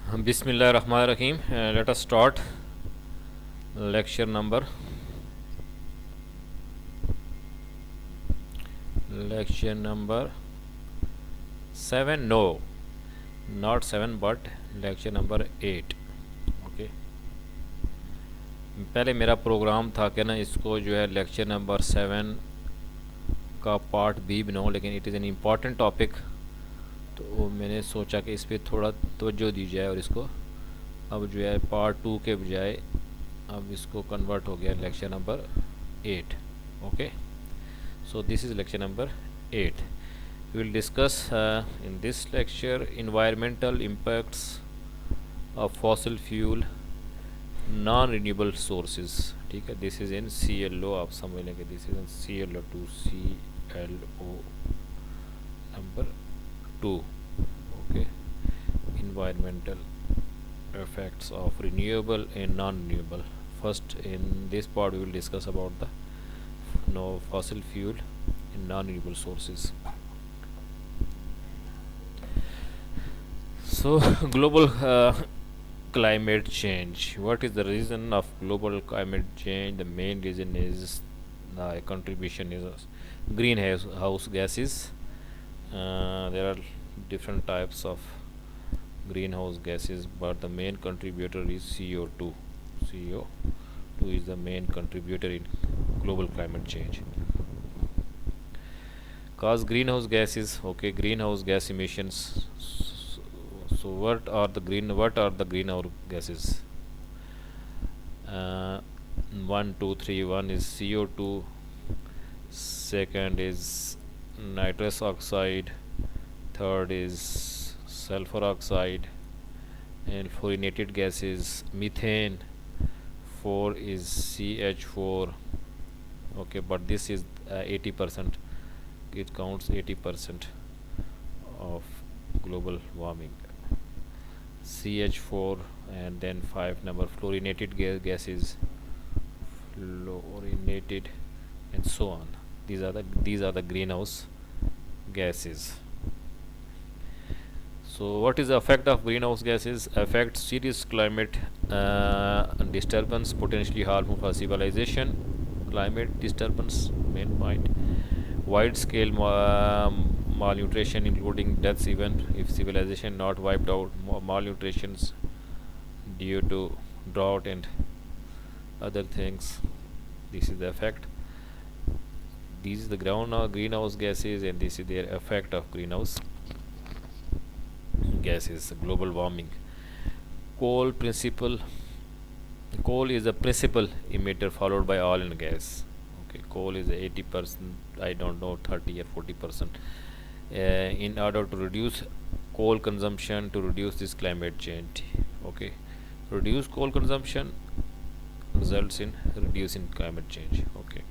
Bismillahirrahmanirrahim. Let us start lecture number 7. No, not 7 but lecture number 8. Okay, पहले मेरा programme था कि ना इसको जो है लेक्चर नंबर 7 का पार्ट बी बनाऊँ, लेकिन it is an important topic, तो मैंने सोचा कि इस पर थोड़ा तवज्जो दी जाए और इसको अब जो है पार्ट 2 के बजाय अब इसको कन्वर्ट हो गया lecture number 8. Okay, so this is lecture number 8. We will discuss in this lecture environmental impacts of fossil fuel non-renewable sources. ठीक है, this is in CLO, आप समझ लेंगे this is in CLO2, CLO number 2. okay, environmental effects of renewable and non-renewable. First, in this part we will discuss about the fossil fuel and non-renewable sources. So global climate change. What is the reason of global climate change? The main reason is contribution is greenhouse gases. There are different types of greenhouse gases, but the main contributor is CO2. CO2 is the main contributor in global climate change. Cause greenhouse gases, okay, greenhouse gas emissions. So what are the greenhouse gases? 1 2 3. One is CO2, second is nitrous oxide, third is sulfur oxide, and fluorinated gases methane, 4 is CH4. okay, but this is 80%, it counts 80% of global warming, CH4, and then 5 number fluorinated gases, fluorinated, and so on. These are the greenhouse gases. So what is the effect of greenhouse gases? Affect serious climate disturbance, potentially harmful for civilization. Climate disturbance, main point. Wide scale malnutrition, including deaths even if civilization not wiped out. Malnutritions due to drought and other things. This is the effect. This is the greenhouse gases, and this is their effect of greenhouse gases. Global warming. Coal is a principal emitter, followed by oil and gas. Okay, coal is 80%, I don't know, 30 or 40%. In order to reduce coal consumption, to reduce this climate change. Okay, reduce coal consumption results in reducing climate change. Okay,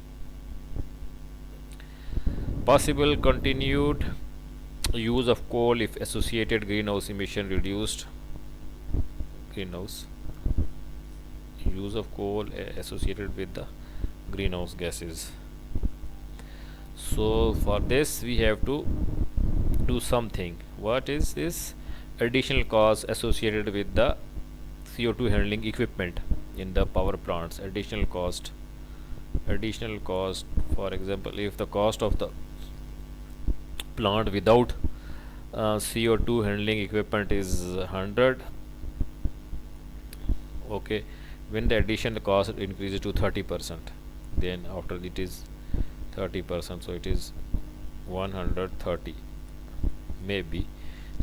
possible continued use of coal if associated greenhouse emission reduced. Greenhouse use of coal associated with the greenhouse gases. So for this we have to do something. What is this? Additional cost associated with the CO2 handling equipment in the power plants. Additional cost, for example, if the cost of the plant without CO2 handling equipment is 100, okay, when the additional cost increases to 30%, then after it is 30%, so it is 130 maybe.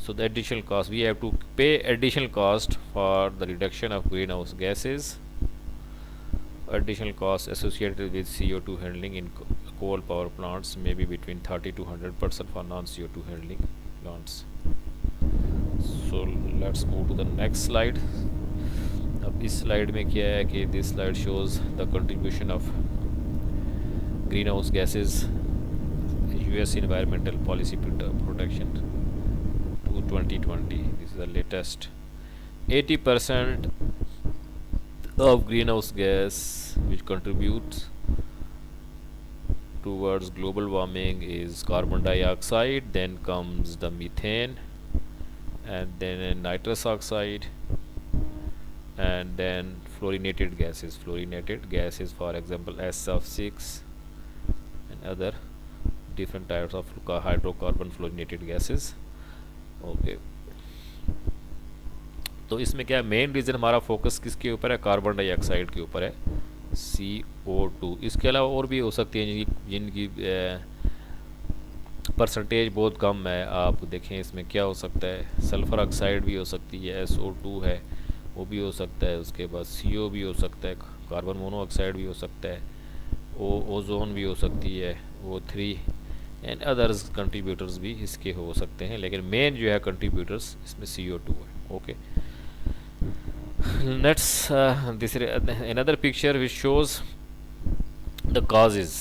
So the additional cost, we have to pay additional cost for the reduction of greenhouse gases. Additional cost associated with CO2 handling in coal power plants may be between 30 to 100% for non-CO2 handling plants. So let's move to the next slide. अब इस slide में क्या है कि this slide shows the contribution of green house gases US environmental policy protection to 2020. This is the latest. 80% of greenhouse gas which contributes towards global warming is carbon dioxide, then comes the methane, and then nitrous oxide, and then fluorinated gases, for example SF6 and other different types of hydrocarbon fluorinated gases. Okay, तो इसमें क्या है, main reason हमारा focus किसके ऊपर है, carbon dioxide के ऊपर है, CO2। इसके अलावा और भी हो सकती हैं जिनकी परसेंटेज बहुत कम है। आप देखें इसमें क्या हो सकता है, सल्फ़र ऑक्साइड भी हो सकती है, SO2 है वो भी हो सकता है, उसके बाद CO भी हो सकता है, कार्बन मोनोऑक्साइड भी हो सकता है, ओजोन भी हो सकती है, O3 एंड अदर्स कंट्रीब्यूटर्स भी इसके हो सकते हैं, लेकिन मेन जो है कंट्रीब्यूटर्स इसमें CO2 है। Okay, next this another picture which shows the causes,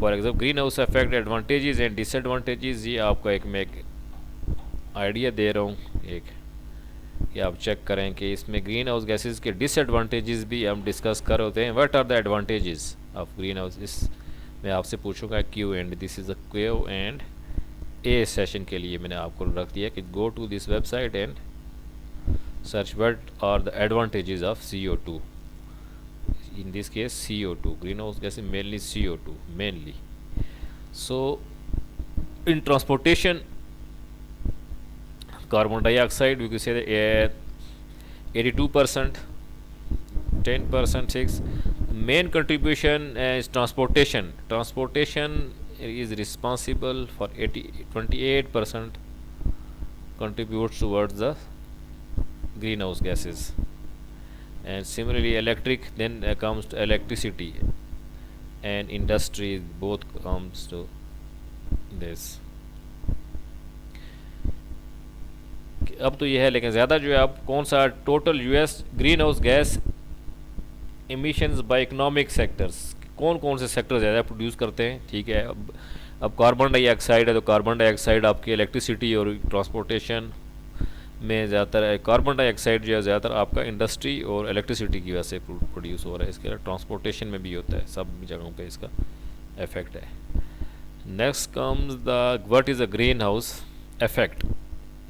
for example green house effect advantages and disadvantages. ये आपका एक मैं आइडिया दे रहा हूँ एक, कि आप चेक करें कि इसमें ग्रीन हाउस गैसेज के डिसएडवांटेजेस भी हम डिस्कस कर होते हैं। What are the advantages of green house, इस मैं आपसे पूछूंगा Q and, this is the Q and A session के लिए मैंने आपको रख दिया कि go to this website and search what are the advantages of CO2, in this case CO2, greenhouse gas is mainly CO2 mainly. So in transportation, carbon dioxide we could say that 82%, 10% 6. Main contribution is transportation. Transportation is responsible for 28% contributes towards the greenhouse gases. And similarly electric, then comes to electricity and industry, both comes to this. अब तो ये है, लेकिन ज़्यादा जो है अब कौन सा total US green house gas emissions by economic sectors, कौन कौन से सेक्टर ज़्यादा प्रोड्यूस करते हैं, ठीक है। अब कार्बन डाइऑक्साइड है तो कार्बन डाइऑक्साइड आपकी इलेक्ट्रिसिटी और ट्रांसपोर्टेशन में ज़्यादातर है। कार्बन डाइऑक्साइड जो है ज़्यादातर आपका इंडस्ट्री और इलेक्ट्रिसिटी की वजह से प्रोड्यूस हो रहा है। इसके अलावा ट्रांसपोर्टेशन में भी होता है, सब जगहों पे इसका इफेक्ट है। Next comes the what is a green house effect.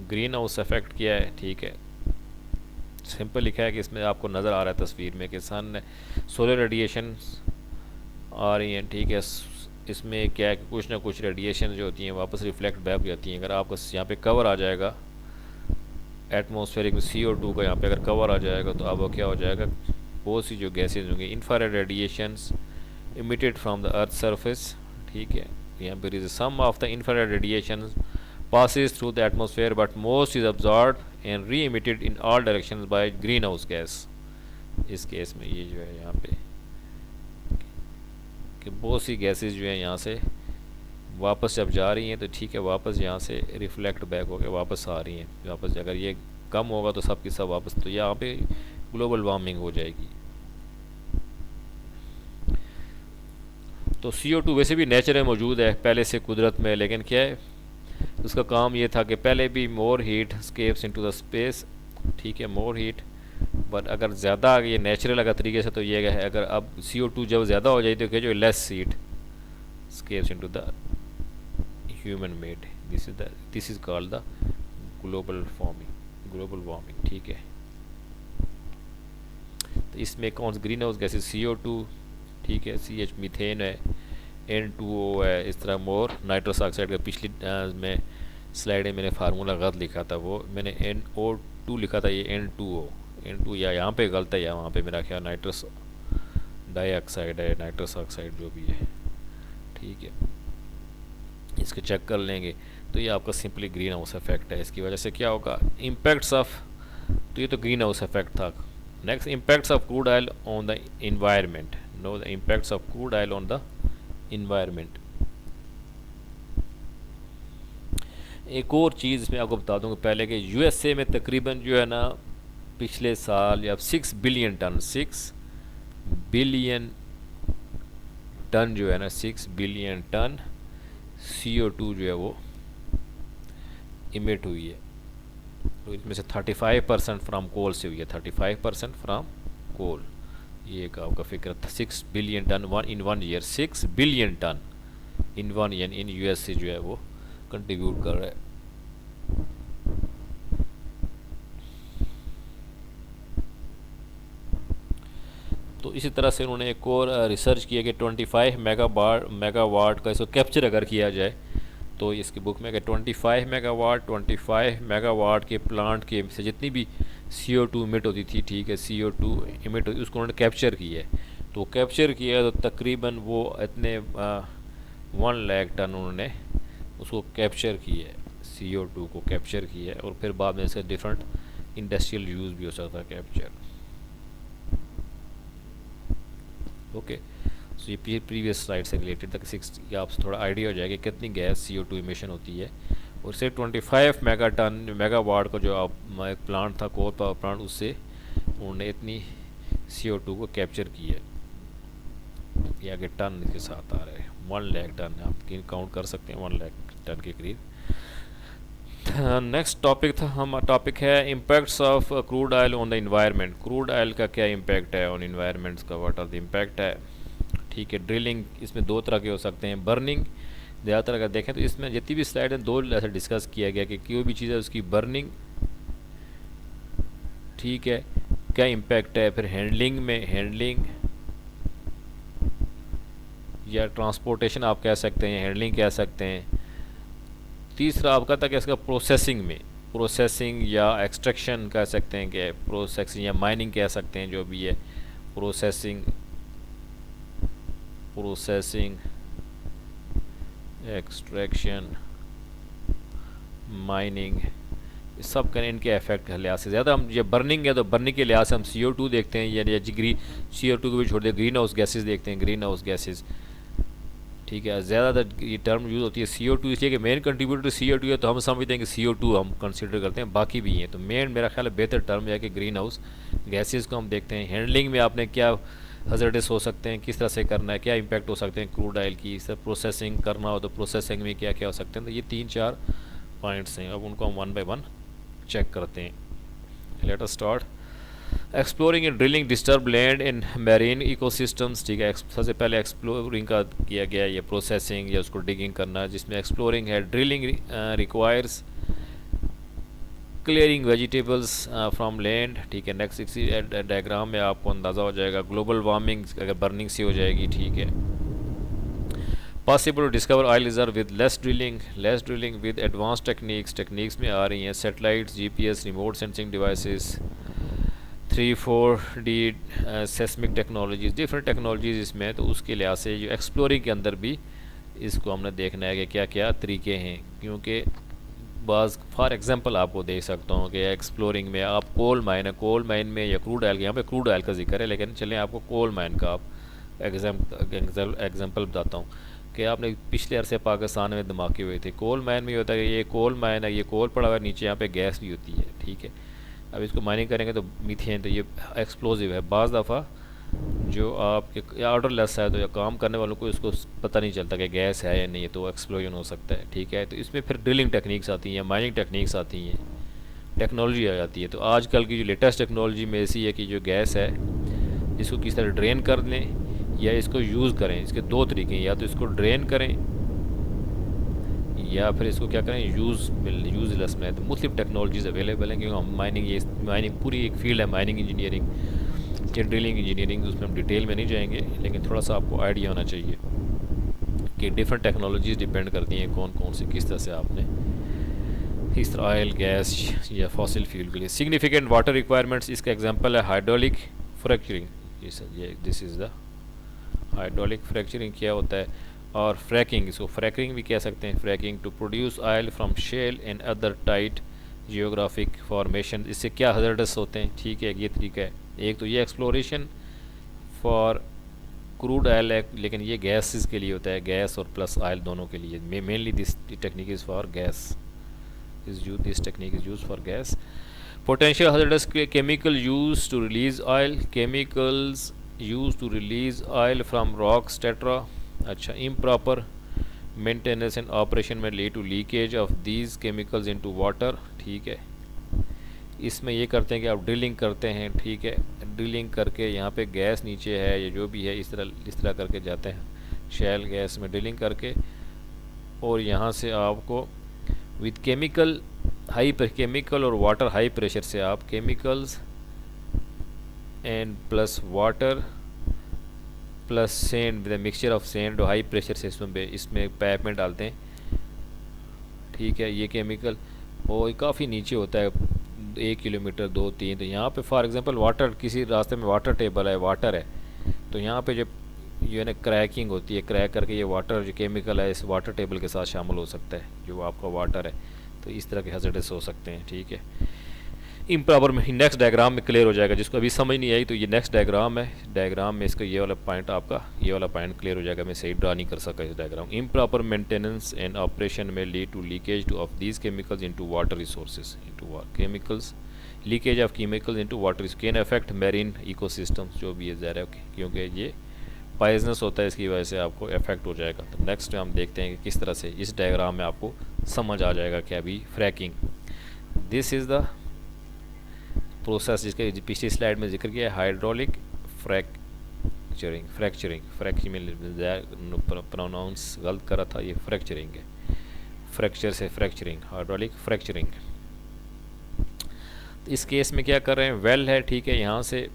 Green house effect क्या है, ठीक है, सिंपल लिखा है कि इसमें आपको नज़र आ रहा है तस्वीर में कि सन सोलर रेडिएशन आ रही हैं, ठीक है। इसमें क्या है कि कुछ ना कुछ रेडिएशन जो होती हैं वापस रिफ्लेक्ट बैक हो जाती हैं। अगर आपको यहाँ पे कवर आ जाएगा एटमॉस्फेरिक में CO2 का, यहाँ पे अगर कवर आ जाएगा तो अब क्या हो जाएगा, बहुत सी जो गैसेज होंगी, infrared radiations emitted from the earth surface, ठीक है। यहाँ पे is some of the infrared radiation passes through the atmosphere but most is absorbed and re-emitted in all directions by greenhouse gas। इस केस में ये जो है यहाँ पे कि बहुत सी गैसेज जो है यहाँ से वापस जब जा रही हैं तो ठीक है, वापस यहाँ से रिफ्लेक्ट बैक होकर वापस आ रही हैं वापस। अगर ये कम होगा तो सब की सब वापस, तो यहाँ पे ग्लोबल वार्मिंग हो जाएगी। तो CO2 वैसे भी नेचर में मौजूद है पहले से कुदरत में, लेकिन क्या है उसका काम ये था कि पहले भी more heat scapes into the space, ठीक है, मोर हीट। बट अगर ज़्यादा ये नेचुरल अगर तरीके से तो ये है, अगर अब CO2 जब ज़्यादा हो जाए तो क्या जो less heat scapes into the human made, this is called the global warming, ठीक है। तो इसमें कौन सा ग्रीन हाउस गैसेज CO2, ठीक है, CH मीथेन है, N2O है, इस तरह मोर नाइट्रस ऑक्साइड का पिछली में स्लाइड में मैंने फार्मूला गलत लिखा था, वो मैंने NO2 लिखा था, ये N2 या यहाँ पे गलत है, या वहाँ पे मेरा ख्याल नाइट्रस डाइऑक्साइड है, नाइट्रस ऑक्साइड जो भी है, ठीक है। इसको चेक कर लेंगे तो ये आपका सिंपली ग्रीन हाउस इफेक्ट है। इसकी वजह से क्या होगा, इम्पैक्ट्स ऑफ, तो ये तो ग्रीन हाउस इफेक्ट था। Next, impacts of crude oil on the environment. Know the impacts of crude oil on the environment. एक और चीज़ मैं आपको बता दूंगा पहले कि USA में तकरीबन जो है ना पिछले साल या 6 बिलियन टन जो है ना 6 बिलियन टन CO2 जो है वो इमिट हुई है। तो इसमें से 35% फ्राम कोल से हुई है, 35% फ्राम कोल। ये एक आपका फिक्र था, 6 billion ton in 1 year, 6 billion ton in 1 year in US से जो है वो कंट्रीब्यूट कर रहा है। तो इसी तरह से उन्होंने एक और रिसर्च किया कि 25 मेगावाट का इसको कैप्चर अगर किया जाए, तो इसकी बुक में कि 25 मेगावाट के प्लांट के से जितनी भी CO2 इमिट होती थी, ठीक है, CO2 इमिट होती, उसको उन्होंने कैप्चर किया है। तो कैप्चर किया तो तकरीबन वो इतने 1 लाख टन उन्होंने उसको कैप्चर किया है, CO2 को कैप्चर किया है। और फिर बाद में इसका डिफरेंट इंडस्ट्रियल यूज़ भी हो सकता है कैप्चर। ओके, सो ये प्रीवियस स्लाइड से रिलेटेड तक 60 आपसे थोड़ा आइडिया हो जाएगा कि कितनी गैस CO2 इमिशन होती है। और सिर्फ 25 मेगावाट का जो आप एक प्लांट था, कोल पावर प्लांट, उससे उन्होंने इतनी CO2 को कैप्चर किया है। ये आगे टन के साथ आ रहे हैं, 1 लाख टन आप काउंट कर सकते हैं, 1 लाख टन के करीब। नेक्स्ट टॉपिक है impacts of crude oil on the environment. Crude oil का क्या इम्पैक्ट है ऑन इन्वायरमेंट्स का, व्हाट आर द इम्पैक्ट है, ठीक है। ड्रिलिंग इसमें 2 तरह के हो सकते हैं, बर्निंग। ज़्यादातर अगर देखें तो इसमें जितनी भी स्लाइड है 2 ऐसे डिस्कस किया गया कि कोई भी चीज़ है उसकी बर्निंग, ठीक है, क्या इम्पैक्ट है। फिर हैंडलिंग या ट्रांसपोर्टेशन आप कह सकते हैं, हैंडलिंग कह सकते हैं। तीसरा आपका था कि इसका प्रोसेसिंग या एक्सट्रैक्शन कह सकते हैं, कि प्रोसेसिंग या माइनिंग कह सकते हैं, जो भी है प्रोसेसिंग एक्सट्रैक्शन माइनिंग, सब का इनके इफेक्ट के लिहाज से ज़्यादा हम, जब बर्निंग है तो बर्निंग के लिहाज से हम CO2 देखते हैं, या CO2 को भी छोड़ दे, ग्रीन हाउस गैसेज देखते हैं, ग्रीन हाउस गैसेज, ठीक है। ज़्यादातर ये टर्म यूज़ होती है CO2 इसलिए कि मेन कंट्रीब्यूटर CO2 है, तो हम समझते हैं कि CO2 हम कंसिडर करते हैं, बाकी भी हैं। तो मेन मेरा ख्याल है बेहतर टर्म है कि ग्रीन हाउस गैसेज को हम देखते हैं। हैंडलिंग में आपने क्या हज़ार्डस हो सकते हैं, किस तरह से करना है, क्या इंपैक्ट हो सकते हैं क्रूड ऑयल की, इस तरह प्रोसेसिंग करना हो तो प्रोसेसिंग में क्या क्या हो सकते हैं। तो ये 3-4 पॉइंट्स हैं, अब उनको हम 1 बाय 1 चेक करते हैं। Let us start. Exploring and drilling disturb land in marine ecosystems, ठीक है। सबसे पहले एक्सप्लोरिंग का किया गया, या प्रोसेसिंग या उसको डिगिंग करना, जिसमें एक्सप्लोरिंग है। Drilling requires clearing vegetables from land, ठीक है। नेक्स्ट इसी डायग्राम में आपको अंदाज़ा हो जाएगा। ग्लोबल वार्मिंग अगर बर्निंग से हो जाएगी, ठीक है। Possible to discover oil reserve with less drilling with advance techniques में आ रही हैं। Satellites, GPS, remote sensing devices, 3-4D seismic technologies, different technologies इसमें। तो उसके लिहाज से जो एक्सप्लोरिंग के अंदर भी इसको हमने देखना है कि क्या क्या तरीके हैं, क्योंकि फॉर एग्जांपल आपको दे सकता हूँ कि एक्सप्लोरिंग में आप कोल माइन में या क्रूड ऑयल, यहाँ पे क्रूड ऑयल का जिक्र है, लेकिन चलें आपको कोल माइन का आप एग्जांपल बताता हूँ कि आपने पिछले अरसे पाकिस्तान में धमाके हुए थे। कोल माइन में होता है कि ये कोल माइन है, ये कोल पड़ा हुआ है, नीचे यहाँ पे गैस भी होती है, ठीक है। अब इसको माइनिंग करेंगे तो मीथेन, तो ये एक्सप्लोजिव है। बाज़ दफ़ा जो आपके ऑर्डर लेस है तो या काम करने वालों को इसको पता नहीं चलता कि गैस है या नहीं, तो एक्सप्लोजन हो सकता है, ठीक है। तो इसमें फिर ड्रिलिंग टेक्निक्स आती हैं, माइनिंग टेक्निक्स आती हैं, टेक्नोलॉजी आ जाती है। तो आजकल की जो लेटेस्ट टेक्नोलॉजी में ऐसी है कि जो गैस है इसको किस तरह ड्रेन कर लें या इसको यूज़ करें। इसके 2 तरीके हैं, या तो इसको ड्रेन करें या फिर इसको क्या करें, यूज़लेस में। तो मुख्तलिफ टेक्नोलॉजीज़ अवेलेबल हैं, क्योंकि हम माइनिंग पूरी एक फील्ड है, माइनिंग इंजीनियरिंग या ड्रिलिंग इंजीनियरिंग, उसमें हम डिटेल में नहीं जाएंगे, लेकिन थोड़ा सा आपको आइडिया होना चाहिए कि डिफरेंट टेक्नोलॉजीज़ डिपेंड करती हैं कौन कौन से, किस तरह से आपने इस तरह ऑयल, गैस या फॉसिल फ्यूल के लिए। सिग्निफिकेंट वाटर रिक्वायरमेंट्स, इसका एग्जांपल है hydraulic fracturing. This is the hydraulic fracturing क्या होता है। और फ्रैकिंग, इसको फ्रैकिंग भी कह सकते हैं। Fracking to produce oil from shale and other tight geographic formation. इससे क्या हज़ार्डस होते हैं, ठीक है, ये तरीका है। एक तो ये एक्सप्लोरेशन फॉर क्रूड ऑयल है, लेकिन ये गैसेस के लिए होता है, गैस और प्लस ऑयल दोनों के लिए। Mainly this technique is for gas, this technique is use for gas. Potential hazards chemical use to release oil, chemicals use to release oil from rocks etcetera. अच्छा, improper maintenance and operation में lead to leakage of these chemicals into water, ठीक है। इसमें ये करते हैं कि आप ड्रिलिंग करते हैं, ठीक है, ड्रिलिंग करके यहाँ पे गैस नीचे है या जो भी है, इस तरह करके जाते हैं शैल गैस में ड्रिलिंग करके, और यहाँ से आपको विद केमिकल और वाटर हाई प्रेशर से आप chemicals and plus water plus send with mixture of sand और हाई प्रेशर से इसमें पाइप में डालते हैं, ठीक है। ये केमिकल और काफ़ी नीचे होता है, 1 किलोमीटर 2-3। तो यहाँ पे फॉर एग्जांपल वाटर, किसी रास्ते में वाटर टेबल है, वाटर है, तो यहाँ पे जब ये ना क्रैकिंग होती है, क्रैक करके ये वाटर जो केमिकल है इस वाटर टेबल के साथ शामिल हो सकता है, जो आपका वाटर है। तो इस तरह के हैज़ार्ड्स हो सकते हैं, ठीक है। इम्प्रॉपर में नेक्स्ट डायग्राम में क्लियर हो जाएगा, जिसको अभी समझ नहीं आई तो ये नेक्स्ट डायग्राम है, डायग्राम में इसका ये वाला पॉइंट, आपका ये वाला पॉइंट क्लियर हो जाएगा। मैं सही ड्रा नहीं कर सका इस diagram. Improper maintenance and operation में lead to leakage to of these chemicals into water resources, into chemicals, leakage of chemicals into water can affect marine ecosystems, जो भी है ज़ाहिर है, क्योंकि ये पॉइजनस होता है, इसकी वजह से आपको अफेक्ट हो जाएगा। तो नेक्स्ट हम देखते हैं कि किस तरह से इस डायग्राम में आपको समझ आ जाएगा कि अभी fracking, this is the process जिसके पिछली स्लाइड में जिक्र किया है, हाइड्रोलिक फ्रैक्चरिंग, फ्रैक्चरिंग में प्रोनाउंस गलत करा था, ये फ्रैक्चरिंग है, फ्रैक्चर से फ्रैक्चरिंग, हाइड्रोलिक फ्रैक्चरिंग। इस केस में क्या कर रहे हैं, वेल है, ठीक है, यहाँ से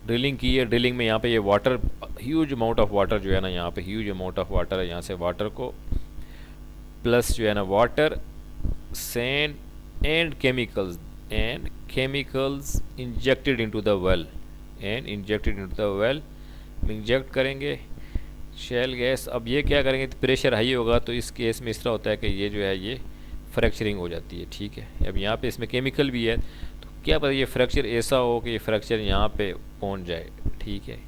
ड्रिलिंग की है, ड्रिलिंग में यहाँ पे ये water, huge amount of water जो है ना, यहाँ पे ह्यूज अमाउंट ऑफ वाटर है, यहाँ से वाटर को प्लस जो है ना water, sand and chemicals injected into the well, inject करेंगे शेल गैस। अब ये क्या करेंगे, प्रेशर हाई होगा तो इस केस में इस तरह होता है कि ये जो है ये फ्रैक्चरिंग हो जाती है, ठीक है। अब यहाँ पे इसमें केमिकल भी है, तो क्या पता ये फ्रैक्चर ऐसा हो कि ये फ्रैक्चर यहाँ पे पहुँच जाए, ठीक है,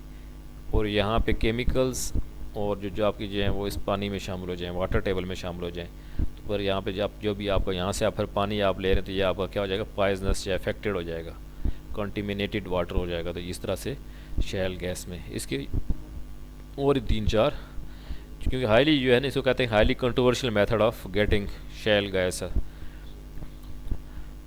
और यहाँ पे केमिकल्स और जो आपकी जो है वो इस पानी में शामिल हो जाएं, वाटर टेबल में शामिल हो जाएं। तो पर यहाँ पे जब जो भी आपको यहाँ से आप फिर पानी आप ले रहे हैं तो ये आपका क्या हो जाएगा, पॉइजनस या अफेक्टेड हो जाएगा, कंटिमिनेटेड वाटर हो जाएगा। तो इस तरह से शैल गैस में इसके और 3-4, क्योंकि हाईली जो है ना, इसको कहते हैं highly controversial method of getting shale gas, तो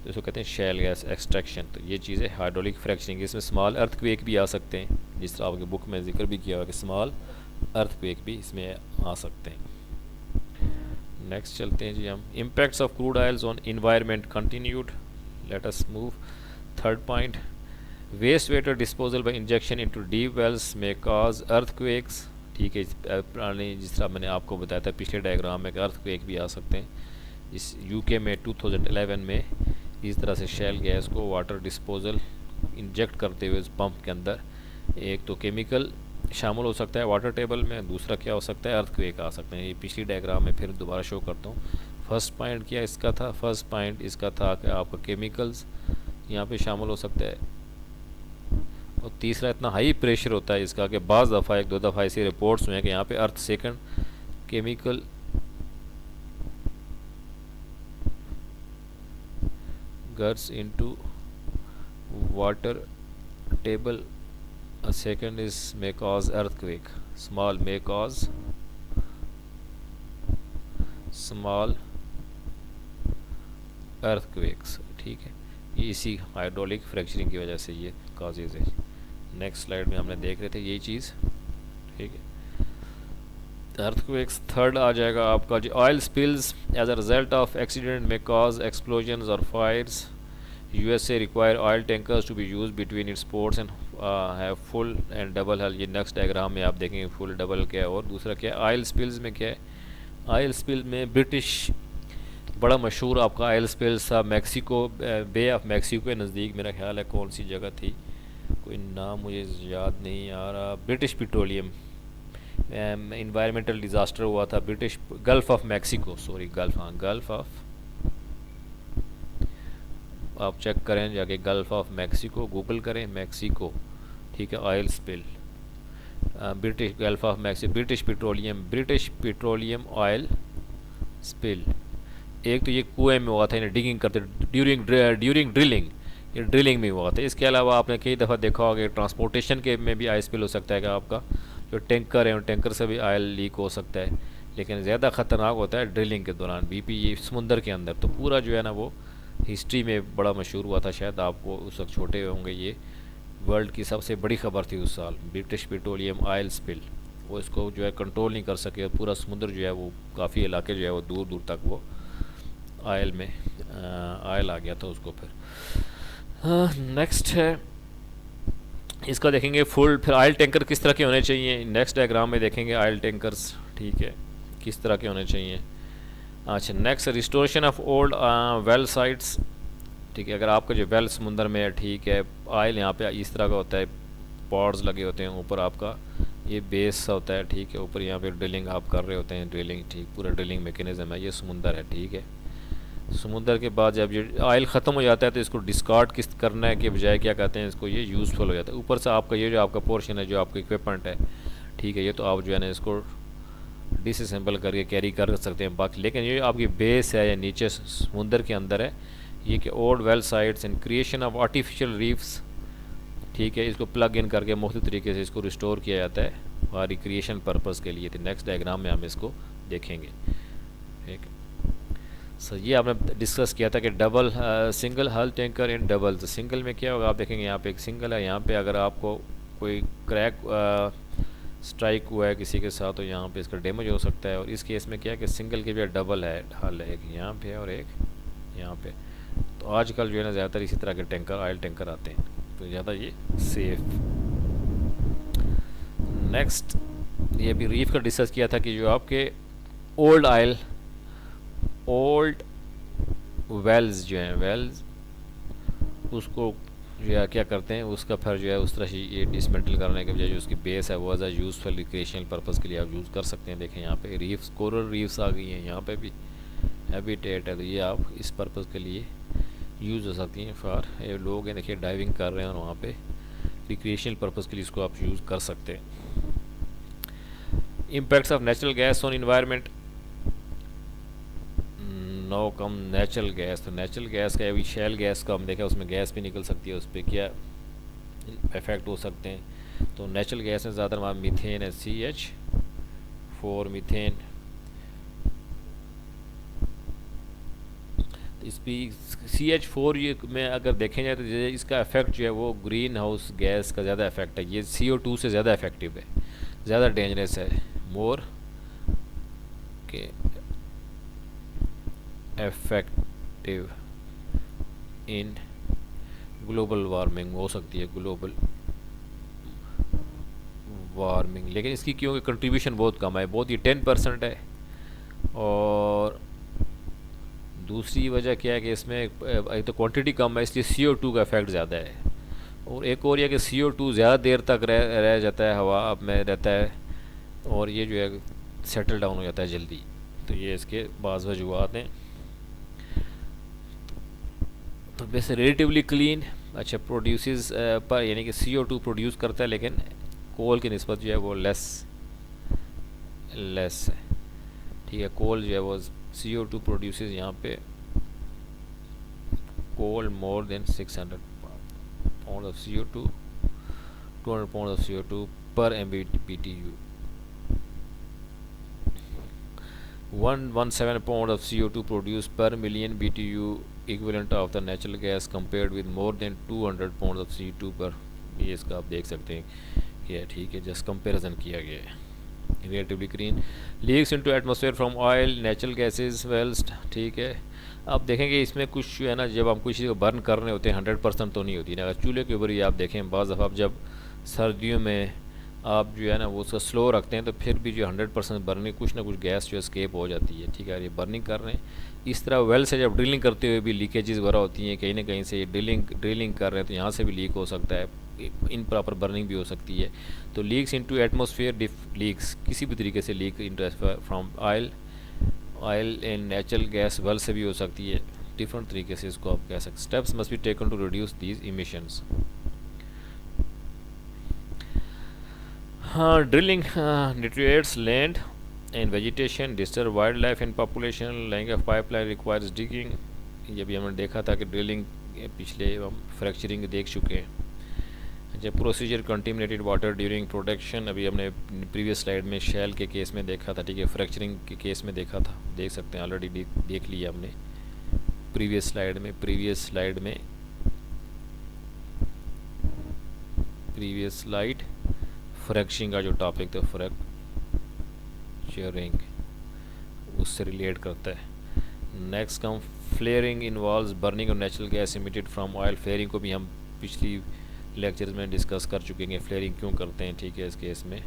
इसको कहते हैं शैल गैस एक्सट्रैक्शन। तो ये चीज़ है हाइड्रोलिक फ्रैक्चरिंग। इसमें स्मॉल अर्थक्वेक भी आ सकते हैं, जिस तरह आपकी बुक में जिक्र भी किया हुआ कि स्मॉल अर्थक्वेक भी इसमें आ सकते हैं। नेक्स्ट चलते हैं जी हम, impacts of crude oils on environment continued, let us move. Third point, waste water disposal by injection into deep wells में कॉज अर्थक्वेक्स, ठीक है। पुरानी जिस तरह मैंने आपको बताया था पिछले डायग्राम में कि अर्थक्वेक भी आ सकते हैं। इस यूके में 2011 में इस तरह से शैल गैस को वाटर डिस्पोजल इंजेक्ट करते हुए उस पंप के अंदर, एक तो केमिकल शामिल हो सकता है वाटर टेबल में, दूसरा क्या हो सकता है, अर्थक्वेक आ सकते हैं। ये पिछली डायग्राम में फिर दोबारा शो करता हूँ। फर्स्ट पॉइंट क्या इसका था, फर्स्ट पॉइंट इसका था कि आपका केमिकल्स यहाँ पे शामिल हो सकता है, और तीसरा इतना हाई प्रेशर होता है इसका कि बाज़ दफ़ा 1-2 दफ़ा ऐसी रिपोर्ट्स हुई हैं कि यहाँ पे earth second chemical gets into water table, a second is may cause earthquake, small may cause small earthquakes, ठीक है। ये इसी हाइड्रोलिक फ्रैक्चरिंग की वजह से ये कॉजेज है। नेक्स्ट स्लाइड में हमने देख रहे थे यही चीज़, ठीक है। अर्थक्वेक्स थर्ड आ जाएगा आपका जी, oil spills as a result of accident may cause explosions और fires, USA require oil tankers to be used between its ports and have full and double hull। ये नेक्स्ट डायग्राम में आप देखेंगे full double क्या है, और दूसरा क्या है ऑयल स्पिल्स में क्या है। ऑयल स्पिल में ब्रिटिश बड़ा मशहूर आपका ऑयल स्पिल था मैक्सिको, बे ऑफ मैक्सिको के नज़दीक, मेरा ख्याल है कौन सी जगह थी, कोई नाम मुझे याद नहीं आ रहा, ब्रिटिश पेट्रोलियम इन्वायरमेंटल डिज़ास्टर हुआ था, British gulf of Mexico, sorry gulf, हाँ गल्फ़ ऑफ, आप चेक करें जाके गल्फ़ ऑफ मैक्सिको, गूगल करें मैक्सिको, ठीक है, oil spill, British gulf of Mexico, British petroleum oil spill. एक तो ये कुएं में हुआ था, इन्हें डिगिंग करते ड्यूरिंग ड्रिलिंग, ये ड्रिलिंग में हुआ था। इसके अलावा आपने कई दफ़ा देखा होगा ट्रांसपोर्टेशन के में भी ऑयल स्पिल हो सकता है कि आपका जो टैंकर है उन टैंकर से भी ऑयल लीक हो सकता है, लेकिन ज़्यादा ख़तरनाक होता है ड्रिलिंग के दौरान, BP ये समुंदर के अंदर। तो पूरा जो है ना वो हिस्ट्री में बड़ा मशहूर हुआ था, शायद आपको उस वक्त छोटे होंगे, ये वर्ल्ड की सबसे बड़ी ख़बर थी उस साल, ब्रिटिश पेट्रोलियम ऑयल स्पिल। वो इसको जो है कंट्रोल नहीं कर सके, पूरा समुद्र जो है वो काफ़ी इलाके जो है वो दूर दूर तक वो ऑयल में ऑयल आ गया था उसको। फिर नेक्स्ट है इसका देखेंगे फुल। फिर ऑयल टैंकर किस तरह के होने चाहिए, नेक्स्ट डायग्राम में देखेंगे ऑयल टैंकर्स, ठीक है, किस तरह के होने चाहिए। अच्छा, next restoration of old well sites, ठीक है। अगर आपका जो वेल समुंदर में है, ठीक है, ऑयल यहाँ पे इस तरह का होता है, पॉड्स लगे होते हैं ऊपर, आपका ये बेस होता है, ठीक है, ऊपर यहाँ पे ड्रिलिंग आप कर रहे होते हैं, ड्रिलिंग, ठीक, पूरा ड्रिलिंग मैकेनिज्म है, ये समुंदर है, ठीक है। समुंदर के बाद जब ये ऑयल ख़त्म हो जाता है तो इसको डिस्कार्ड किस करने के बजाय क्या कहते हैं इसको, ये यूज़फुल हो जाता है। ऊपर से आपका ये जो आपका पोर्शन है, जो आपका इक्विपमेंट है, ठीक है, ये तो आप जो है ना इसको डिसअसेंबल करके कैरी कर सकते हैं बाकी, लेकिन ये आपकी बेस है या नीचे समुंदर के अंदर है, ये कि old well sites and creation of artificial reefs, ठीक है, इसको प्लग इन करके मुख्तलिफ तरीके से इसको रिस्टोर किया जाता है और रिक्रिएशन पर्पज़ के लिए। तो नेक्स्ट डायग्राम में हम इसको देखेंगे, ठीक है। सर ये आपने डिस्कस किया था कि डबल सिंगल हल टैंकर इन डबल। तो सिंगल में क्या होगा, आप देखेंगे यहाँ पे एक सिंगल है, यहाँ पे अगर आपको कोई क्रैक स्ट्राइक हुआ है किसी के साथ तो यहाँ पे इसका डैमेज हो सकता है। और इस केस में क्या है कि सिंगल के भी डबल है, हल है, एक यहाँ पे और एक यहाँ पे। तो आजकल जो है ना ज़्यादातर इसी तरह के टैंकर, ऑयल टैंकर आते हैं, तो ज़्यादा ये सेफ। नेक्स्ट ये अभी रीफ का डिस्कस किया था कि जो आपके ओल्ड ऑयल, ओल्ड वेल्स जो हैं, वेल्स उसको जो है क्या करते हैं, उसका फिर जो है उस तरह से ये डिसमेंटल करने के बजाय जो उसकी बेस है वो as a useful recreational purpose के लिए आप यूज़ कर सकते हैं। देखें यहाँ पे रीफ्स, कोरल रीफ्स आ गई हैं, यहाँ पे भी हैबिटेट है, तो ये आप इस पर्पज़ के लिए यूज़ हो सकती हैं। फॉर ये लोग हैं, देखिए डाइविंग कर रहे हैं और वहाँ पे रिक्रिएशनल पर्पज़ के लिए इसको आप यूज़ कर सकते हैं। Impacts of natural gas on environment, no come natural gas. तो नेचुरल गैस का अभी शैल गैस का हम देखा, उसमें गैस भी निकल सकती है, उस पर क्या इफ़ेक्ट हो सकते हैं। तो नेचुरल गैस में ज़्यादा हमारा मीथेन है, CH4 मीथेन। इस पर CH4 ये में अगर देखें जाए तो इसका इफेक्ट जो है वो ग्रीन हाउस गैस का ज़्यादा इफेक्ट है, ये CO2 से ज़्यादा इफेक्टिव है, ज़्यादा डेंजरस है, मोर के इफेक्टिव इन ग्लोबल वार्मिंग हो सकती है, ग्लोबल वार्मिंग। लेकिन इसकी क्योंकि कंट्रीब्यूशन बहुत कम है, बहुत ही 10% है। और दूसरी वजह क्या है कि इसमें एक तो क्वांटिटी कम है, इसलिए CO2 का इफेक्ट ज़्यादा है। और एक और यह कि CO2 ज़्यादा देर तक रह जाता है, हवा में रहता है, और ये जो है सेटल डाउन हो जाता है जल्दी। तो ये इसके बाज़ वजूहत हैं। तो वैसे रिलेटिवली क्लीन, अच्छा, प्रोड्यूसेस पर यानी कि CO2 प्रोड्यूस करता है, लेकिन कोल की निस्बत जो है वो लेस है, ठीक है। कोल जो है वो CO2 प्रोड्यूसेस यहाँ पे कोल more than 600 pounds of CO2, 200 pounds of CO2 per MMBTU, 117 pounds of CO2 produced per million BTU equivalent of the natural gas compared with more than 200 pounds of CO2 पर। ये इसका आप देख सकते हैं कि ठीक है, जस्ट कंपैरिजन किया गया है। Relatively clean, leaks into atmosphere from oil, natural gases, wells, ठीक है। आप देखेंगे इसमें कुछ जो है ना, जब हम कुछ चीज़ को बर्न कर रहे होते हैं 100% तो नहीं होती ना। अगर चूल्हे के ऊपर ही आप देखें, बाज़ दफ़ा आप जब सर्दियों में आप जो है ना वो उसका स्लो रखते हैं तो फिर भी जो 100% बर्निंग, कुछ ना कुछ गैस जो स्केप हो जाती है, ठीक है, ये बर्निंग कर रहे हैं। इस तरह वेल से जब ड्रिलिंग करते हुए भी लीकेजेस वगैरह होती हैं, कहीं ना कहीं से ड्रिलिंग कर रहे हैं तो यहाँ से भी लीक हो सकता है, इन प्रॉपर बर्निंग भी हो सकती है। तो लीक्स इनटू एटमॉस्फेयर, लीक्स किसी भी तरीके से leak into from oil and natural gas well से भी हो सकती है, डिफरेंट तरीके से इसको आप कह सकते। Steps must be taken to reduce these emissions. हाँ, drilling deteriorates land and vegetation, disturb wild life and population, laying of pipeline requires digging. ये भी हमने देखा था कि ड्रिलिंग पिछले हम फ्रैक्चरिंग देख चुके हैं। जब प्रोसीजर कंटिमिनेटेड वाटर ड्यूरिंग प्रोडक्शन, अभी हमने प्रीवियस स्लाइड में शैल के केस में देखा था, ठीक है, फ्रैक्चरिंग के केस में देखा था, देख सकते हैं, ऑलरेडी देख लिया हमने प्रीवियस स्लाइड में। प्रीवियस स्लाइड फ्रैक्चरिंग का जो टॉपिक था, फ्रैक्चरिंग, उससे रिलेट करता है। Next come flaring involves burning of natural gas emitted from oil. Flaring को भी हम पिछली लेक्चर्स में डिस्कस कर चुके हैं फ्लेयरिंग क्यों करते हैं, ठीक है। इस केस में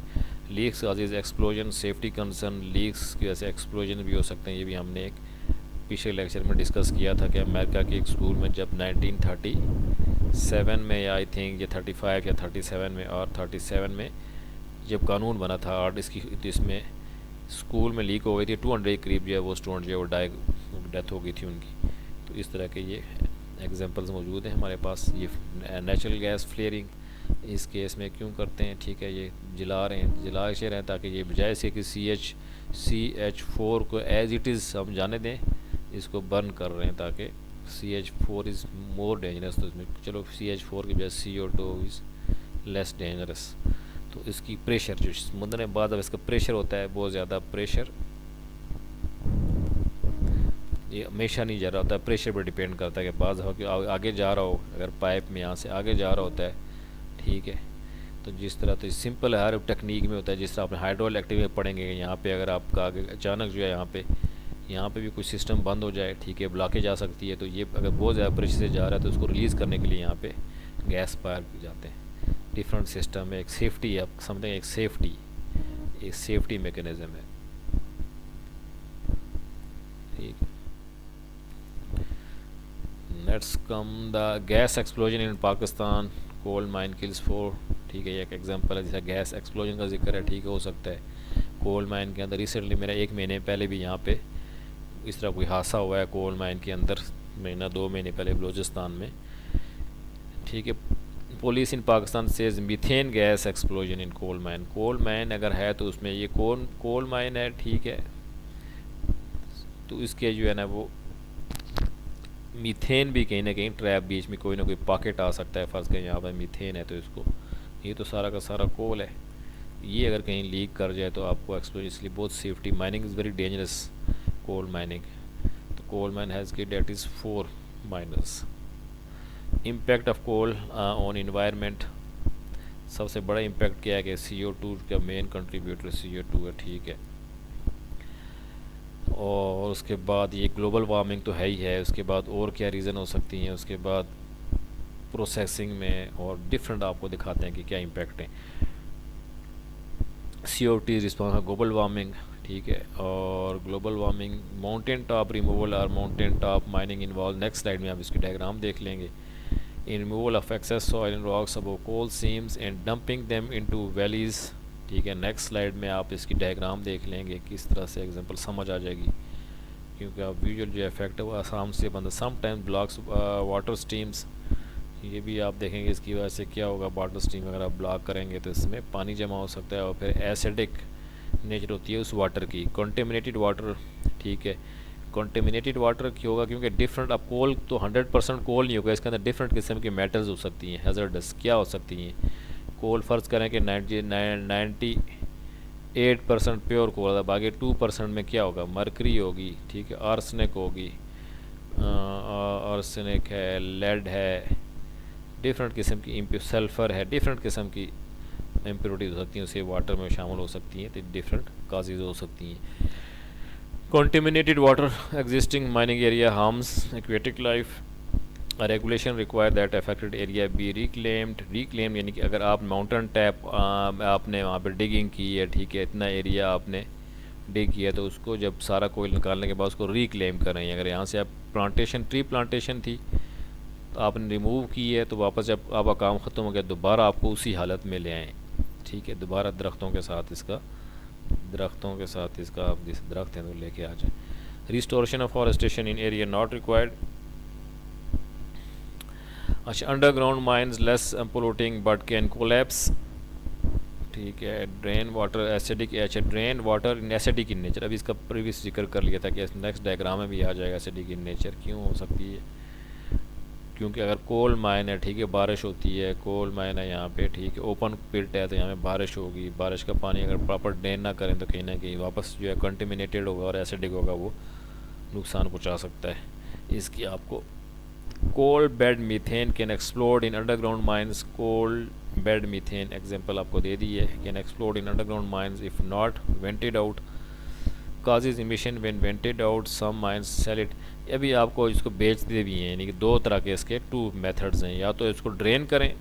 leaks causes explosion, safety concern, leaks की वजह से एक्सप्लोजन भी हो सकते हैं, ये भी हमने एक पिछले लेक्चर में डिस्कस किया था कि अमेरिका के एक स्कूल में जब 1937 में, या आई थिंक ये 35 या 37 में और 37 में जब कानून बना था और इसमें स्कूल में लीक हो गई थी, 200 के करीब जो है वो स्टूडेंट जो है वो डेथ हो गई थी उनकी। तो इस तरह के ये एग्जांपल्स मौजूद हैं हमारे पास। ये नेचुरल गैस फ्लेयरिंग इस केस में क्यों करते हैं, ठीक है। ये जला रहे हैं ताकि ये बजाय से कि CH4 को एज इट इज़ हम जाने दें, इसको बर्न कर रहे हैं ताकि CH4 इज़ मोर डेंजरस। तो इसमें चलो CH4 की बजाय CO2 इज़ लेस डेंजरस। तो इसकी प्रेशर जो समुद्र में बाद अब इसका प्रेशर होता है बहुत ज़्यादा प्रेशर, ये हमेशा नहीं जा रहा होता है, प्रेशर पर डिपेंड करता है कि बाज़ हो कि आगे जा रहा हो, अगर पाइप में यहाँ से आगे जा रहा होता है, ठीक है। तो जिस तरह तो सिंपल हर टेक्निक में होता है, जिस तरह आपने हाइड्रोल एक्टिव में पढ़ेंगे, यहाँ पे अगर आपका आगे अचानक जो है यहाँ पे भी कुछ सिस्टम बंद हो जाए, ठीक है, ब्लॉकेज आ सकती है, तो ये अगर बहुत ज़्यादा प्रेशर से जा रहा है तो उसको रिलीज़ करने के लिए यहाँ पे गैस पायर जाते हैं। डिफरेंट सिस्टम में एक सेफ्टी, आप समझें एक सेफ्टी मैकेनिज़्म है, ठीक। Let's come the gas explosion in Pakistan, coal mine kills 4, ठीक है। ये एक एग्जांपल है जैसा गैस एक्सप्लोजन का जिक्र है, ठीक है। हो सकता है कोल माइन के अंदर रिसेंटली मेरा 1 महीने पहले भी यहाँ पे इस तरह कोई हादसा हुआ है कोल माइन के अंदर, महीना 2 महीने पहले बलूचिस्तान में, ठीक है। पुलिस इन पाकिस्तान से methane gas explosion in coal mine अगर है तो उसमें ये कोल माइन है, ठीक है। तो इसके जो है ना वो मीथेन भी कहीं ना कहीं ट्रैप, बीच में कोई ना कोई पॉकेट आ सकता है, फ़र्ज़ करें यहाँ पर मीथेन है तो इसको, ये तो सारा का सारा कोल है, ये अगर कहीं लीक कर जाए तो आपको एक्सप्लोजन, इसलिए बहुत safety, mining is very dangerous, coal mining. तो coal mine has killed that is 4 miners. Impact of coal on environment, सबसे बड़ा इम्पैक्ट क्या है कि CO2 का मेन कंट्रीब्यूटर CO2 है, ठीक है। और उसके बाद ये ग्लोबल वार्मिंग तो है ही है, उसके बाद और क्या रीज़न हो सकती हैं, उसके बाद प्रोसेसिंग में और डिफरेंट आपको दिखाते हैं कि क्या इम्पैक्ट है। CO2 is response global warming, ठीक है। और global warming, mountain top removal और mountain top mining involve, next slide में आप इसकी डायग्राम देख लेंगे। In removal of excess soil and rocks above coal seams and dumping them into valleys, ठीक है। नेक्स्ट स्लाइड में आप इसकी डायग्राम देख लेंगे, किस तरह से एग्जांपल समझ आ जाएगी, क्योंकि आप विजुअल जो इफेक्ट है वो आसाम से बंदा समटाइम्स ब्लॉक्स वाटर स्ट्रीम्स, ये भी आप देखेंगे इसकी वजह से क्या होगा। वाटर स्ट्रीम अगर आप ब्लॉक करेंगे तो इसमें पानी जमा हो सकता है और फिर एसिडिक नेचर होती है उस वाटर की, कंटेमिनेटेड वाटर, ठीक है। कंटेमिनेटेड वाटर क्यों होगा, क्योंकि डिफरेंट, अब कोल तो 100% कोल नहीं होगा, इसके अंदर डिफरेंट किस्म की मेटल्स हो सकती हैं, हैज़र्डस क्या हो सकती हैं। कोल फ़र्ज़ करें कि 98% प्योर कोल है, बाकी 2% में क्या होगा, मरकरी होगी, ठीक है, आर्सेनिक होगी, आर्सेनिक है, लेड है, डिफरेंट किस्म की सल्फ़र है, डिफरेंट किस्म की इम्प्योरिटीज़ हो सकती हैं, उसे वाटर में शामिल हो सकती हैं, तो डिफरेंट काजेज़ हो सकती हैं। Contaminated water existing mining area harms aquatic life, regulation require that affected area be reclaimed यानी कि अगर आप माउंटेन टैप आपने वहाँ पर डिगिंग की है, ठीक है, इतना एरिया आपने डिग किया तो उसको जब सारा कोयल निकालने के बाद उसको रिक्लेम करें। अगर यहाँ से आप ट्री प्लांटेशन थी तो आपने रिमूव की है तो वापस जब आपका काम ख़त्म हो गया दोबारा आपको उसी हालत में ले आएँ, ठीक है, दोबारा दरख्तों के साथ इसका आप जिस दरख्त हैं तो लेके आ जाए। Restoration of forestation in area not required. अच्छा, underground mines less polluting but can collapse, ठीक है। ड्रेन वाटर एसिडिक, अच्छा drain water in acidic in nature, अभी इसका प्रीवियस जिक्र कर लिया था कि नेक्स्ट डायग्राम में भी आ जाएगा एसिडिक इन नेचर क्यों हो सकती है, क्योंकि अगर कोल माइन है, ठीक है, बारिश होती है, कोल माइन है यहाँ पे, ठीक है, ओपन पिट है तो यहाँ पे बारिश होगी, बारिश का पानी अगर प्रॉपर ड्रेन ना करें तो कहीं ना कहीं वापस जो है कंटेमिनेटेड होगा और एसिडिक होगा, वो नुकसान पहुँचा सकता है। इसकी आपको coal bed methane can explode in underground mines, coal bed methane example आपको दे दी है, can explode in underground mines if not vented out, causes emission when vented out, some mines sell it. अभी आपको इसको बेचते भी हैं, यानी कि दो तरह के इसके 2 मेथड्स हैं, या तो इसको ड्रेन करें,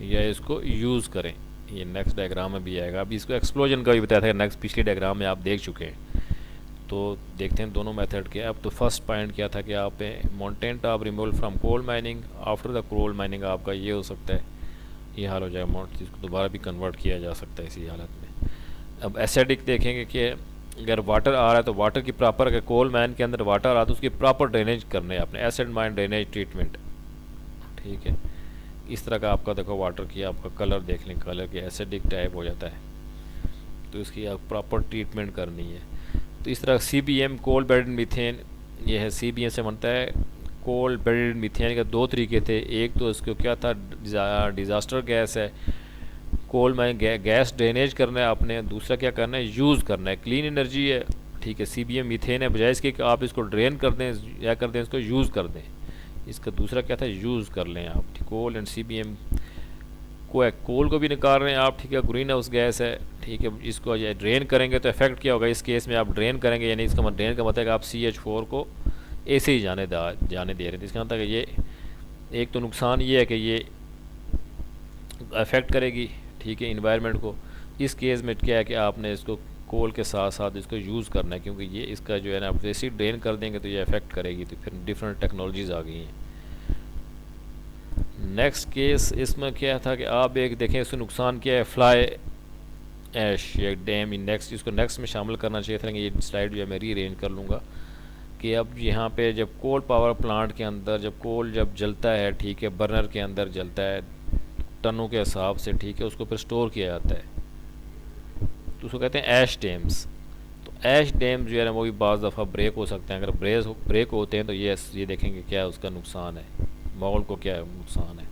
या इसको यूज़ करें। ये नेक्स्ट डायग्राम में भी आएगा। अभी इसको एक्सप्लोजन का भी बताया था, नेक्स्ट पिछले डायग्राम में आप देख चुके हैं। तो देखते हैं दोनों मेथड के। अब तो फर्स्ट पॉइंट क्या था कि आप mountain top removal from coal mining, after the coal mining आपका ये हो सकता है, ये हाल हो जाएगा माउंट, जिसको दोबारा भी कन्वर्ट किया जा सकता है इसी हालत में। अब एसिडिक देखेंगे कि अगर वाटर आ रहा है तो वाटर की प्रॉपर, अगर कोल माइन के अंदर वाटर आ रहा है तो उसकी प्रॉपर ड्रेनेज करने हैं आपने, एसिड माइन ड्रेनेज ट्रीटमेंट, ठीक है। इस तरह का आपका देखो वाटर की आपका कलर देख लें, कलर के एसिडिक टाइप हो जाता है, तो इसकी आप प्रॉपर ट्रीटमेंट करनी है। तो इस तरह CBM कोल बेडेड मीथेन, ये है CBM से बनता है। कोल बेडेड मीथेन के दो तरीके थे, एक तो इसको क्या था डिज़ास्टर गैस है, कोल में गैस ड्रेनेज करना है आपने, दूसरा क्या करना है यूज़ करना है, क्लीन एनर्जी है, ठीक है। CBM मीथेन है, बजाय इसके कि आप इसको ड्रेन कर दें या कर दें इसको यूज़ कर दें, इसका दूसरा क्या था यूज़ कर लें आप। कोल एंड CBM को, कोल को भी निकाल रहे हैं आप, ठीक है, ग्रीन हाउस गैस है, ठीक है। इसको ड्रेन करेंगे तो इफेक्ट क्या होगा, इस केस में आप ड्रेन करेंगे यानी इसका ड्रेन का मतलब है आप CH4 को ऐसे ही जाने दे रहे थे। इसका मतलब ये एक तो नुकसान ये है कि ये अफेक्ट करेगी, ठीक है, इन्वायरमेंट को। इस केस में क्या है कि आपने इसको कोल के साथ साथ इसको यूज़ करना है, क्योंकि ये इसका जो है ना आप वैसे ही ड्रेन कर देंगे तो ये अफेक्ट करेगी। तो फिर डिफरेंट टेक्नोलॉजीज़ आ गई हैं। नेक्स्ट केस इसमें क्या था कि आप एक देखें इसका नुकसान क्या है, फ्लाई ऐश या डैम। नेक्स्ट इसको नेक्स्ट में शामिल करना चाहिए था, ये स्लाइड जो है मैं रीअरेंज कर लूँगा कि अब यहाँ पे जब कोल पावर प्लांट के अंदर जब कोल जब जलता है, ठीक है, बर्नर के अंदर जलता है टनों के हिसाब से, ठीक है, उसको फिर स्टोर किया जाता है, तो उसको कहते हैं ऐश डैम्स। तो ऐश डैम जो है ना वो भी बाज़ दफ़ा ब्रेक हो सकते हैं। अगर ब्रेक होते हैं तो ये देखेंगे क्या है उसका नुकसान है, माहौल को क्या नुकसान है।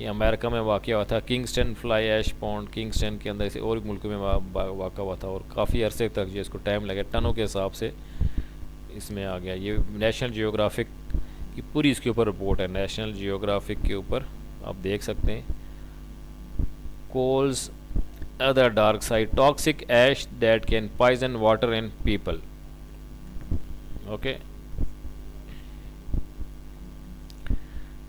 ये अमेरिका में वाक़ हुआ था, Kingston fly ash pond, Kingston के अंदर से और मुल्क में वाक़ हुआ था, और काफ़ी अरसे तक जो इसको टाइम लगे, टनों के हिसाब से इसमें आ गया। ये नेशनल जियोग्राफिक की पूरी इसके ऊपर रिपोर्ट है, नेशनल जियोग्राफिक के ऊपर आप देख सकते हैं। Coal's other dark side toxic ash that can poison water and people, okay.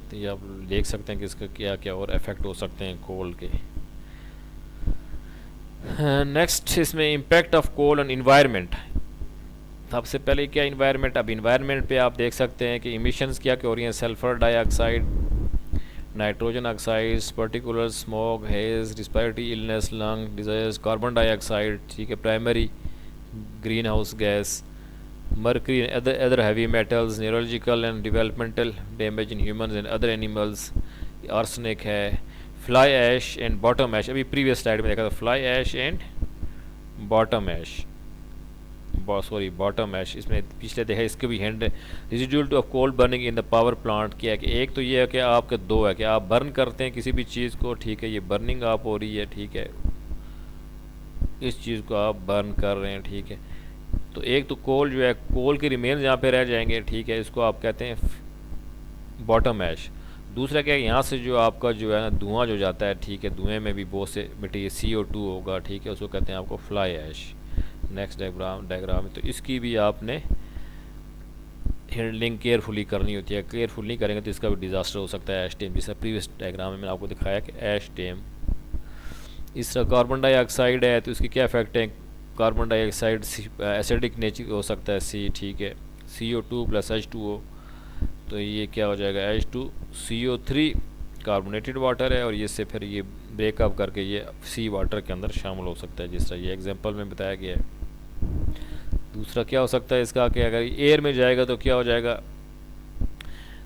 तो ये आप देख सकते हैं कि इसका क्या क्या और इफ़ेक्ट हो सकते हैं कोल के। नेक्स्ट इसमें impact of coal on environment. सबसे पहले क्या इन्वायरमेंट, अब इन्वायरमेंट पे आप देख सकते हैं कि इमिशंस क्या क्या हो रही हैं, sulphur dioxide, nitrogen oxides, particular smoke, hedge, respiratory illness, lung disease, carbon dioxide, ठीक है, primary green house gas, mercury and other heavy metals, neurological and developmental damage in humans and other animals, arsenic है, fly ash and bottom ash। अभी previous slide में देखा था fly ash and bottom ash, sorry bottom ash, इसमें पिछले देखा इसके भी and residual to of coal burning in the power plant. क्या है कि एक तो ये है कि आपके दो है कि आप बर्न करते हैं किसी भी चीज़ को, ठीक है, ये बर्निंग आप हो रही है, ठीक है, इस चीज़ को आप बर्न कर रहे हैं, ठीक है। तो एक तो कोल जो है, कोल के रिमेन्स यहाँ पे रह जाएंगे, ठीक है, इसको आप कहते हैं बॉटम ऐश। दूसरा क्या है, यहाँ से जो आपका जो है ना धुआं जो जाता है, ठीक है, धुएं में भी बहुत से मटीरियल CO2 होगा, ठीक है, उसको कहते हैं आपको फ्लाई ऐश। नेक्स्ट डायग्राम है, तो इसकी भी आपने हैंडलिंग केयरफुली करनी होती है, केयरफुल नहीं करेंगे तो इसका भी डिज़ास्टर हो सकता है। ऐश डैम, जैसा प्रीवियस डायग्राम में मैंने आपको दिखाया कि ऐश डैम। इस तरह कार्बन डाइऑक्साइड है, तो इसकी क्या इफेक्ट है, कार्बन डाइऑक्साइड एसिडिक नेचर हो सकता है C, ठीक है, CO2 + H2O, तो ये क्या हो जाएगा H2CO3 कार्बोनेटेड वाटर है, और ये से फिर ये ब्रेकअप करके ये सी वाटर के अंदर शामिल हो सकता है, जिस तरह ये एग्जांपल में बताया गया है। दूसरा क्या हो सकता है इसका कि अगर एयर में जाएगा तो क्या हो जाएगा,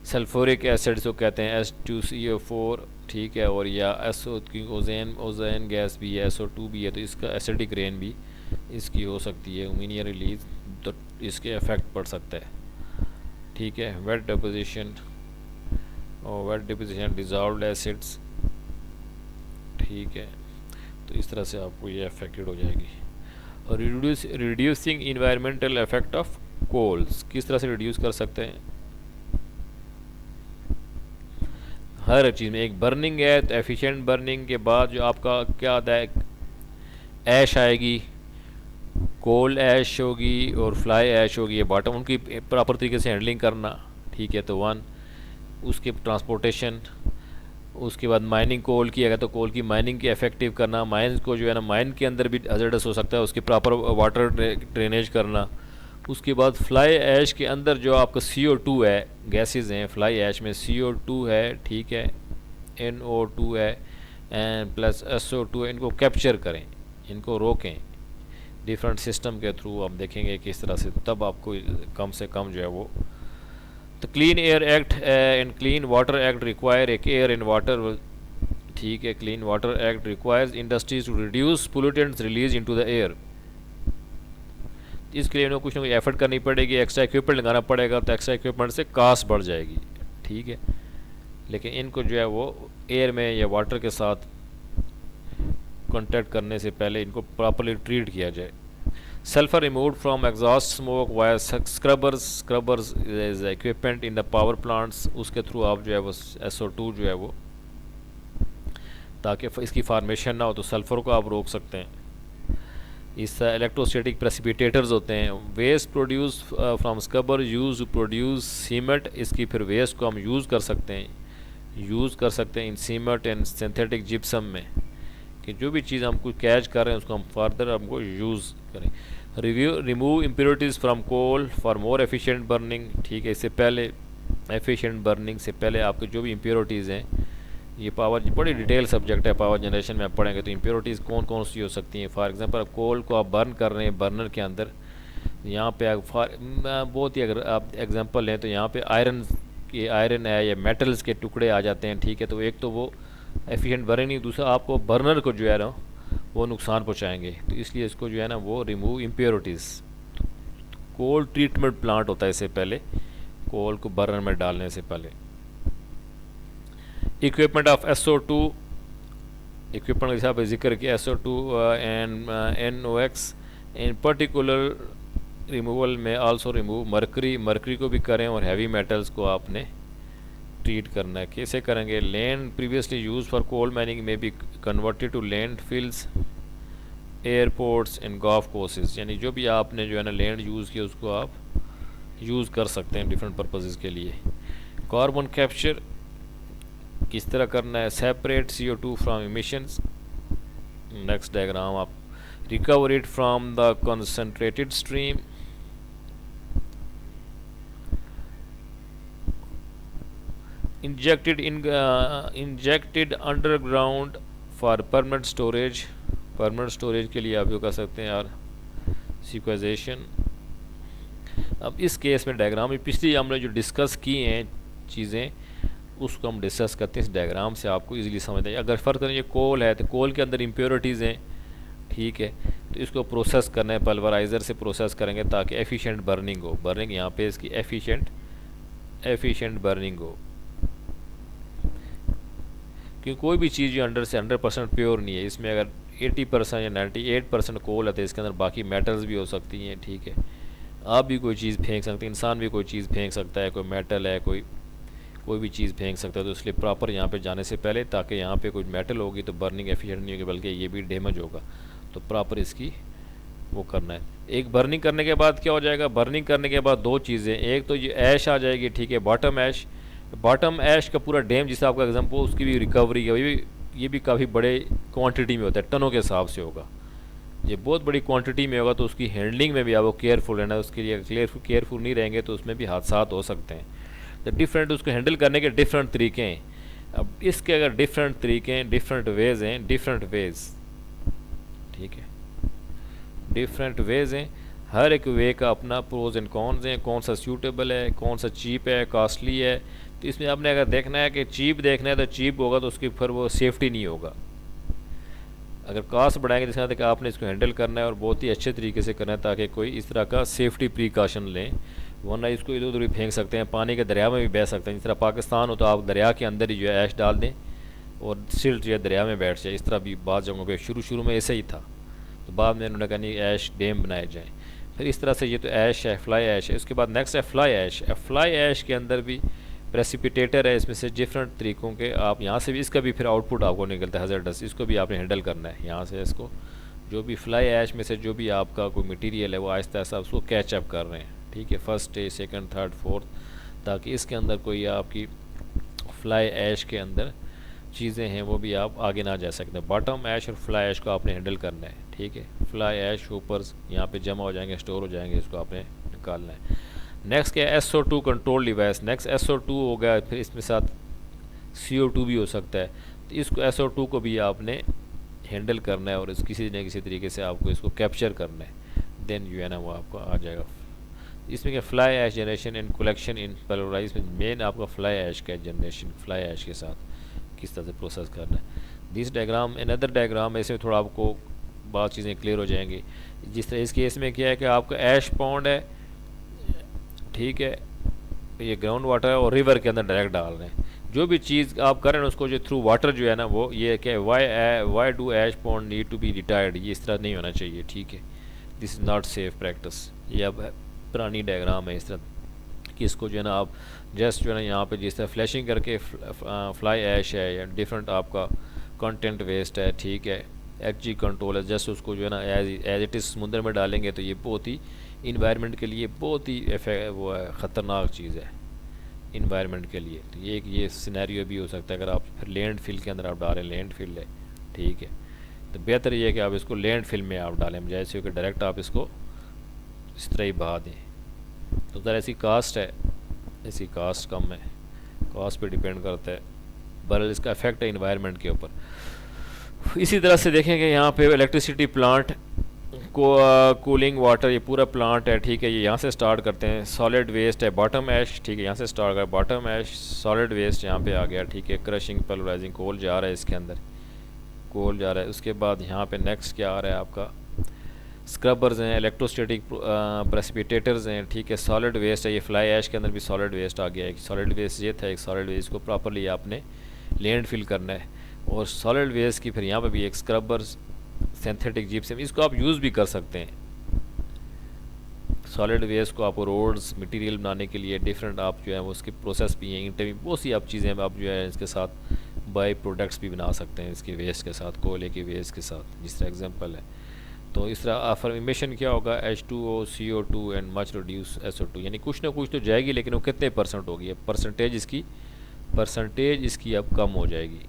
सल्फ्यूरिक एसिड को कहते हैं H2CO4, ठीक है, और या SO की ओजोन गैस भी है, SO2 भी है, तो इसका एसिडिक रेन भी इसकी हो सकती है, अमोनिया रिलीज, तो इसके इफेक्ट पड़ सकता है, ठीक है। वेट डिपोजिशन और वेट डिपोजिशन डिजॉल्व्ड एसिड्स, ठीक है, तो इस तरह से आपको ये अफेक्टेड हो जाएगी। और reducing environmental effect of coals, किस तरह से रिड्यूस कर सकते हैं, हर चीज़ में एक बर्निंग है तो एफिशिएंट बर्निंग के बाद जो आपका क्या आता है, ऐश आएगी, कोल ऐश होगी और फ्लाई ऐश होगी, ये बॉटम, उनकी प्रॉपर तरीके से हैंडलिंग करना, ठीक है। तो 1 उसके ट्रांसपोर्टेशन, उसके बाद माइनिंग कोल की, अगर तो कोल की माइनिंग की इफेक्टिव करना, माइंस को जो है ना माइन के अंदर भी हज़ार्डस हो सकता है, उसकी प्रॉपर वाटर ड्रेनेज करना। उसके बाद फ्लाई ऐश के अंदर जो आपका CO2 है, गैसेस हैं फ्लाई ऐश में, CO2 है, ठीक है, NO2 है एंड प्लस SO2 है, इनको कैप्चर करें, इनको रोकें डिफरेंट सिस्टम के थ्रू। आप देखेंगे किस तरह से, तब आपको कम से कम जो है वो। तो clean air act and clean water act require एक एयर एंड वाटर, ठीक है, clean water act requires industries to reduce pollutants release into the air. इसके लिए इनको कुछ ना कुछ एफर्ट करनी पड़ेगी, एक्स्ट्रा इक्विपमेंट लगाना पड़ेगा, तो एक्स्ट्रा इक्विपमेंट से कास्ट बढ़ जाएगी, ठीक है। लेकिन इनको जो है वो एयर में या वाटर के साथ कांटेक्ट करने से पहले इनको प्रॉपर्ली ट्रीट किया जाए। Sulphur removed from exhaust smoke via scrubbers is equipment in the power plants, उसके थ्रू आप जो है वो SO2 जो है वो, ताकि इसकी फार्मेशन ना हो, तो सल्फ़र को आप रोक सकते हैं। इस इलेक्ट्रोस्टैटिक प्रेसिपिटेटर्स होते हैं। Waste produce from scrubber use to produce cement, इसकी फिर वेस्ट को हम यूज़ कर सकते हैं इन सीमेंट एंड सिंथेटिक जिप्सम में, कि जो भी चीज़ हम कुछ कैच कर रहे हैं उसको हम फर्दर हमको यूज़ करें। Remove impurities from coal for more efficient burning, ठीक है। इससे पहले एफिशिएंट बर्निंग से पहले आपके जो भी इम्प्योरिटीज़ हैं, ये पावर बड़ी डिटेल सब्जेक्ट है, पावर जनरेशन में आप पढ़ेंगे तो इम्प्योरिटीज़ कौन कौन सी हो सकती हैं। फॉर एग्जांपल कोल को आप बर्न कर रहे हैं बर्नर के अंदर, यहाँ पे बहुत ही अगर आप एग्जांपल लें तो यहाँ पे आयरन है या मेटल्स के टुकड़े आ जाते हैं, ठीक है। तो एक तो वो एफिशिएंट बर्निंग नहीं, दूसरा आपको बर्नर को जो है ना वो नुकसान पहुँचाएंगे, तो इसलिए इसको जो है ना वो रिमूव इम्प्योरिटीज़। कोल ट्रीटमेंट प्लांट होता है इससे पहले, कोल को बर्नर में डालने से पहले। इक्विपमेंट ऑफ SO2, इक्विपमेंट के हिसाब से जिक्र किया, SO2 and NOx in particular removal में आल्सो रिमूव मरकरी को भी करें, और हैवी मेटल्स को आपने ट्रीट करना है। कैसे करेंगे? Land previously use for coal mining may be converted to landfills, airports and golf courses, यानी जो भी आपने जो है ना लैंड यूज़ किया उसको आप यूज़ कर सकते हैं डिफरेंट पर्पसेस के लिए। कार्बन कैप्चर किस तरह करना है? Separate CO2 from emissions. Next diagram आप recover it from the concentrated stream, injected underground for permanent storage, permanent storage के लिए आप जो कर सकते हैं यार सिक्वेजेशन। अब इस केस में डायग्राम में पिछली हमने जो डिस्कस की हैं चीज़ें उसको हम डिस्कस करते हैं इस डायग्राम से, आपको इजीली समझ आए। अगर फ़र्क करें ये कोल है तो कोल के अंदर इम्प्योरिटीज़ हैं, ठीक है, तो इसको प्रोसेस करना है, पल्वराइज़र से प्रोसेस करेंगे ताकि एफिशिएंट बर्निंग हो। बर्निंग यहाँ पे इसकी एफिशिएंट बर्निंग हो, क्योंकि कोई भी चीज़ जो अंडर से 100% प्योर नहीं है। इसमें अगर 80% या 98% कोल है तो इसके अंदर बाकी मेटल्स भी हो सकती हैं, ठीक है। आप भी कोई चीज़ फेंक सकते हैं, इंसान भी कोई चीज़ फेंक सकता है, कोई मेटल है, कोई भी चीज़ फेंक सकता है। तो इसलिए प्रॉपर यहाँ पे जाने से पहले, ताकि यहाँ पे कोई मेटल होगी तो बर्निंग एफिशिएंट नहीं होगी बल्कि ये भी डैमेज होगा, तो प्रॉपर इसकी वो करना है। एक बर्निंग करने के बाद क्या हो जाएगा? बर्निंग करने के बाद दो चीज़ें, एक तो ये ऐश आ जाएगी, ठीक है, बॉटम ऐश का पूरा डैम जिससे आपका एग्जाम्पल, उसकी भी रिकवरी है, ये भी काफ़ी बड़े क्वांटिटी में होता है, टनों के हिसाब से होगा। ये बहुत बड़ी क्वांटिटी में होगा तो उसकी हैंडलिंग में भी आपको केयरफुल रहना है। उसके लिए केयरफुल नहीं रहेंगे तो उसमें भी हादसा हो सकते हैं। तो डिफरेंट उसको हैंडल करने के डिफरेंट तरीके हैं। अब इसके अगर डिफरेंट तरीके हैं, डिफरेंट वेज़ हैं, ठीक है, डिफरेंट वेज़ हैं। हर एक वे का अपना प्रोज एंड कॉन्स हैं, कौन सा सूटेबल है, कौन सा चीप है, कॉस्टली है। तो इसमें आपने अगर देखना है कि चीप देखना है तो चीप होगा तो उसकी फिर वो सेफ्टी नहीं होगा। अगर कॉस्ट बढ़ाएंगे जिसका कि आपने इसको हैंडल करना है और बहुत ही अच्छे तरीके से करना है ताकि कोई इस तरह का सेफ्टी प्रिकॉशन लें, वरना इसको इधर उधर भी फेंक सकते हैं, पानी के दरिया में भी बह सकते हैं। जिस तरह पाकिस्तान हो तो आप दरिया के अंदर ही जो है ऐश डाल दें और सिल्ट जो है दरिया में बैठ जाए। इस तरह भी बात जगहों पे शुरू में ऐसे ही था, तो बाद में उन्होंने कहा नहीं ऐश डैम बनाए जाएँ। फिर इस तरह से ये तो ऐश है, फ्लाई ऐश है। उसके बाद नेक्स्ट है फ्लाई ऐश। फ्लाई ऐश के अंदर भी प्रेसिपिटेटर है, इसमें से डिफरेंट तरीक़ों के आप यहाँ से भी इसका भी फिर आउटपुट आपको निकलता है हज़ार्डस, इसको भी आपने हैंडल करना है। यहाँ से इसको जो भी फ्लाई ऐश में से जो भी आपका कोई मटेरियल है वो आहिस्ता आहिस्ता उसको कैचअप कर रहे हैं, ठीक है, first stage, second, third, fourth, ताकि इसके अंदर कोई आपकी फ्लाई ऐश के अंदर चीज़ें हैं वो भी आप आगे ना जा सकते। बॉटम ऐश और फ्लाई ऐश को आपने हैंडल करना है, ठीक है। फ्लाई ऐश ऊपर यहाँ पे जमा हो जाएंगे, स्टोर हो जाएंगे, इसको आपने निकालना है। नेक्स्ट क्या है, SO2 control device. Next SO2 हो गया, फिर इसमें साथ CO2 भी हो सकता है, तो इसको SO2 को भी आपने हैंडल करना है और इस किसी न किसी तरीके से आपको इसको कैप्चर करना है, देन जो है ना वो आपको आ जाएगा। इसमें क्या, fly ash generation and collection in पेलोराइज में मेन आपका फ्लाई ऐश का जनरेशन, फ्लाई ऐश के साथ किस तरह से प्रोसेस करना है। दिस डायग्राम अनदर डायग्राम, ऐसे थोड़ा आपको बहुत चीज़ें क्लियर हो जाएंगी। जिस तरह इस केस में क्या है कि आपका ऐश पॉन्ड है, ठीक है, ये ग्राउंड वाटर है और रिवर के अंदर डायरेक्ट डाल रहे हैं। जो भी चीज़ आप कर रहे हैं उसको जो थ्रू वाटर जो है ना वो ये क्या, why do ash pond need to be retired, ये इस तरह नहीं होना चाहिए, ठीक है। This is not safe practice. ये अब पुरानी डायग्राम है इस तरह कि इसको जो है ना आप जस्ट जो है ना यहाँ पे जिस तरह फ्लैशिंग करके फ्लाई ऐश है या डिफरेंट आपका कंटेंट वेस्ट है, ठीक है, HG कंट्रोल है, जस्ट उसको जो है ना एज इट इज़ समुद्र में डालेंगे तो ये बहुत ही इन्वायरमेंट के लिए बहुत ही वो है, ख़तरनाक चीज़ है इन्वायरमेंट के लिए। तो ये सिनेरियो भी हो सकता है अगर आप फिर लैंड फिल के अंदर आप डालें, लैंड फिल है, ठीक है, तो बेहतर ये है कि आप इसको लैंड फिल में आप डालें, जैसे कि डायरेक्ट आप इसको इस तरह ही बहा दें। तो उधर ऐसी कास्ट है, ऐसी कास्ट कम है, कास्ट पे डिपेंड करता है, बहरहाल इसका इफेक्ट है इन्वायरमेंट के ऊपर। इसी तरह से देखेंगे यहाँ पे इलेक्ट्रिसिटी प्लांट को कूलिंग वाटर, ये पूरा प्लांट है, ठीक है। ये यहाँ से स्टार्ट करते हैं, सॉलिड वेस्ट है, बॉटम ऐश, ठीक है, यहाँ से स्टार्ट कर, बॉटम ऐश, सॉलिड वेस्ट यहाँ पे आ गया, ठीक है, क्रशिंग पल्वराइजिंग, कोल जा रहा है इसके अंदर, कोल जा रहा है। उसके बाद यहाँ पे नेक्स्ट क्या आ रहा है आपका, स्क्रबर्स हैं, इलेक्ट्रोस्टैटिक प्रेसिपिटेटर्स हैं, ठीक है, सॉलिड वेस्ट है, ये फ्लाई ऐश के अंदर भी सॉलिड वेस्ट आ गया है। सॉलिड वेस्ट ये था एक सॉलिड वेस्ट को प्रॉपरली आपने लैंड फिल करना है, और सॉलिड वेस्ट की फिर यहाँ पे भी एक स्क्रबर्स, सिंथेटिक जिप्सम, इसको आप यूज़ भी कर सकते हैं। सॉलिड वेस्ट को आप रोड्स मटेरियल बनाने के लिए डिफरेंट आप जो है वो उसके प्रोसेस भी हैं, ईंटें भी, बहुत सी आप चीज़ें आप जो है इसके साथ बाई प्रोडक्ट्स भी बना सकते हैं इसके वेस्ट के साथ, कोयले के वेस्ट के साथ, जिस तरह एग्जांपल है। तो इस तरह फॉर्मेशन क्या होगा, H2O CO2 and much reduce SO2, यानी कुछ ना कुछ तो जाएगी, लेकिन वो कितने परसेंट होगी, परसेंटेज इसकी अब कम हो जाएगी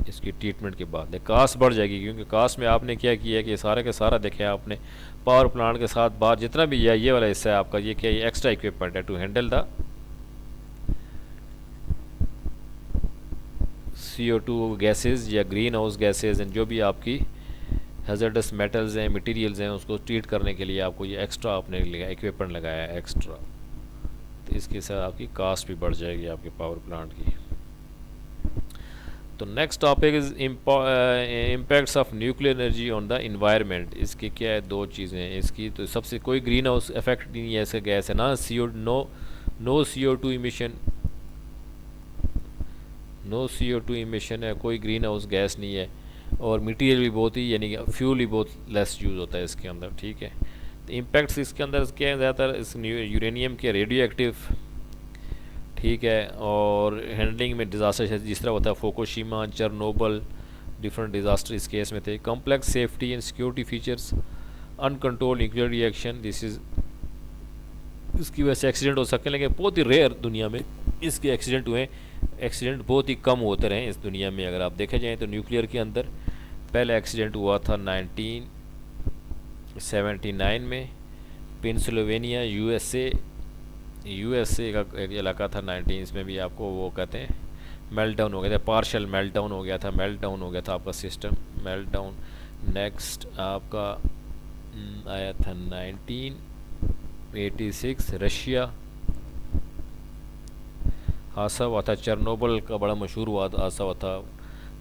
इसकी ट्रीटमेंट के बाद। कास्ट बढ़ जाएगी, क्योंकि कास्ट में आपने क्या किया कि सारा का सारा देखे आपने पावर प्लांट के साथ बात जितना भी है, ये वाला हिस्सा है आपका, ये क्या, ये एक्स्ट्रा इक्विपमेंट है to handle the CO2 gases या ग्रीन हाउस गैसेज एंड जो भी आपकी हैज़र्डस मेटल्स हैं, मटेरियल्स हैं, उसको ट्रीट करने के लिए आपको ये एक्स्ट्रा आपने इक्विपमेंट लगाया है एक्स्ट्रा। तो इसके साथ आपकी कास्ट भी बढ़ जाएगी आपके पावर प्लांट की। तो next topic is impacts of nuclear energy on the environment. इसकी क्या है, दो चीज़ें हैं इसकी। तो सबसे कोई ग्रीन हाउस इफेक्ट नहीं है, ऐसा गैस है ना, no CO2 emission, no CO2 emission है, कोई ग्रीन हाउस गैस नहीं है, और मटेरियल भी बहुत ही, यानी कि फ्यूल ही बहुत लेस यूज़ होता है इसके अंदर, ठीक है। तो इम्पैक्ट्स इसके अंदर क्या है, ज़्यादातर इस यूरेनियम के रेडियो एक्टिव, ठीक है, और हैंडलिंग में डिज़ास्टर जिस तरह होता है फुकुशिमा, चेरनोबिल, डिफरेंट डिज़ास्टर इस केस में थे। Complex safety and security features, uncontrol nuclear reaction, this is, इसकी वजह से एक्सीडेंट हो सकते हैं, लेकिन बहुत ही रेयर दुनिया में इसके एक्सीडेंट हुए, एक्सीडेंट बहुत ही कम होते रहे इस दुनिया में। अगर आप देखे जाएँ तो न्यूक्लियर के अंदर पहला एक्सीडेंट हुआ था 1979 में, पेंसिल्वेनिया यूएसए का एक इलाका था 19, इसमें भी आपको वो कहते हैं मेल्ट डाउन हो गया था, पार्शल मेल्ट डाउन हो गया था, आपका सिस्टम मेल्ट डाउन। नेक्स्ट आपका आया था 1986 रशिया, हादसा हुआ था, चेरनोबिल का बड़ा मशहूर हुआ हादसा हुआ था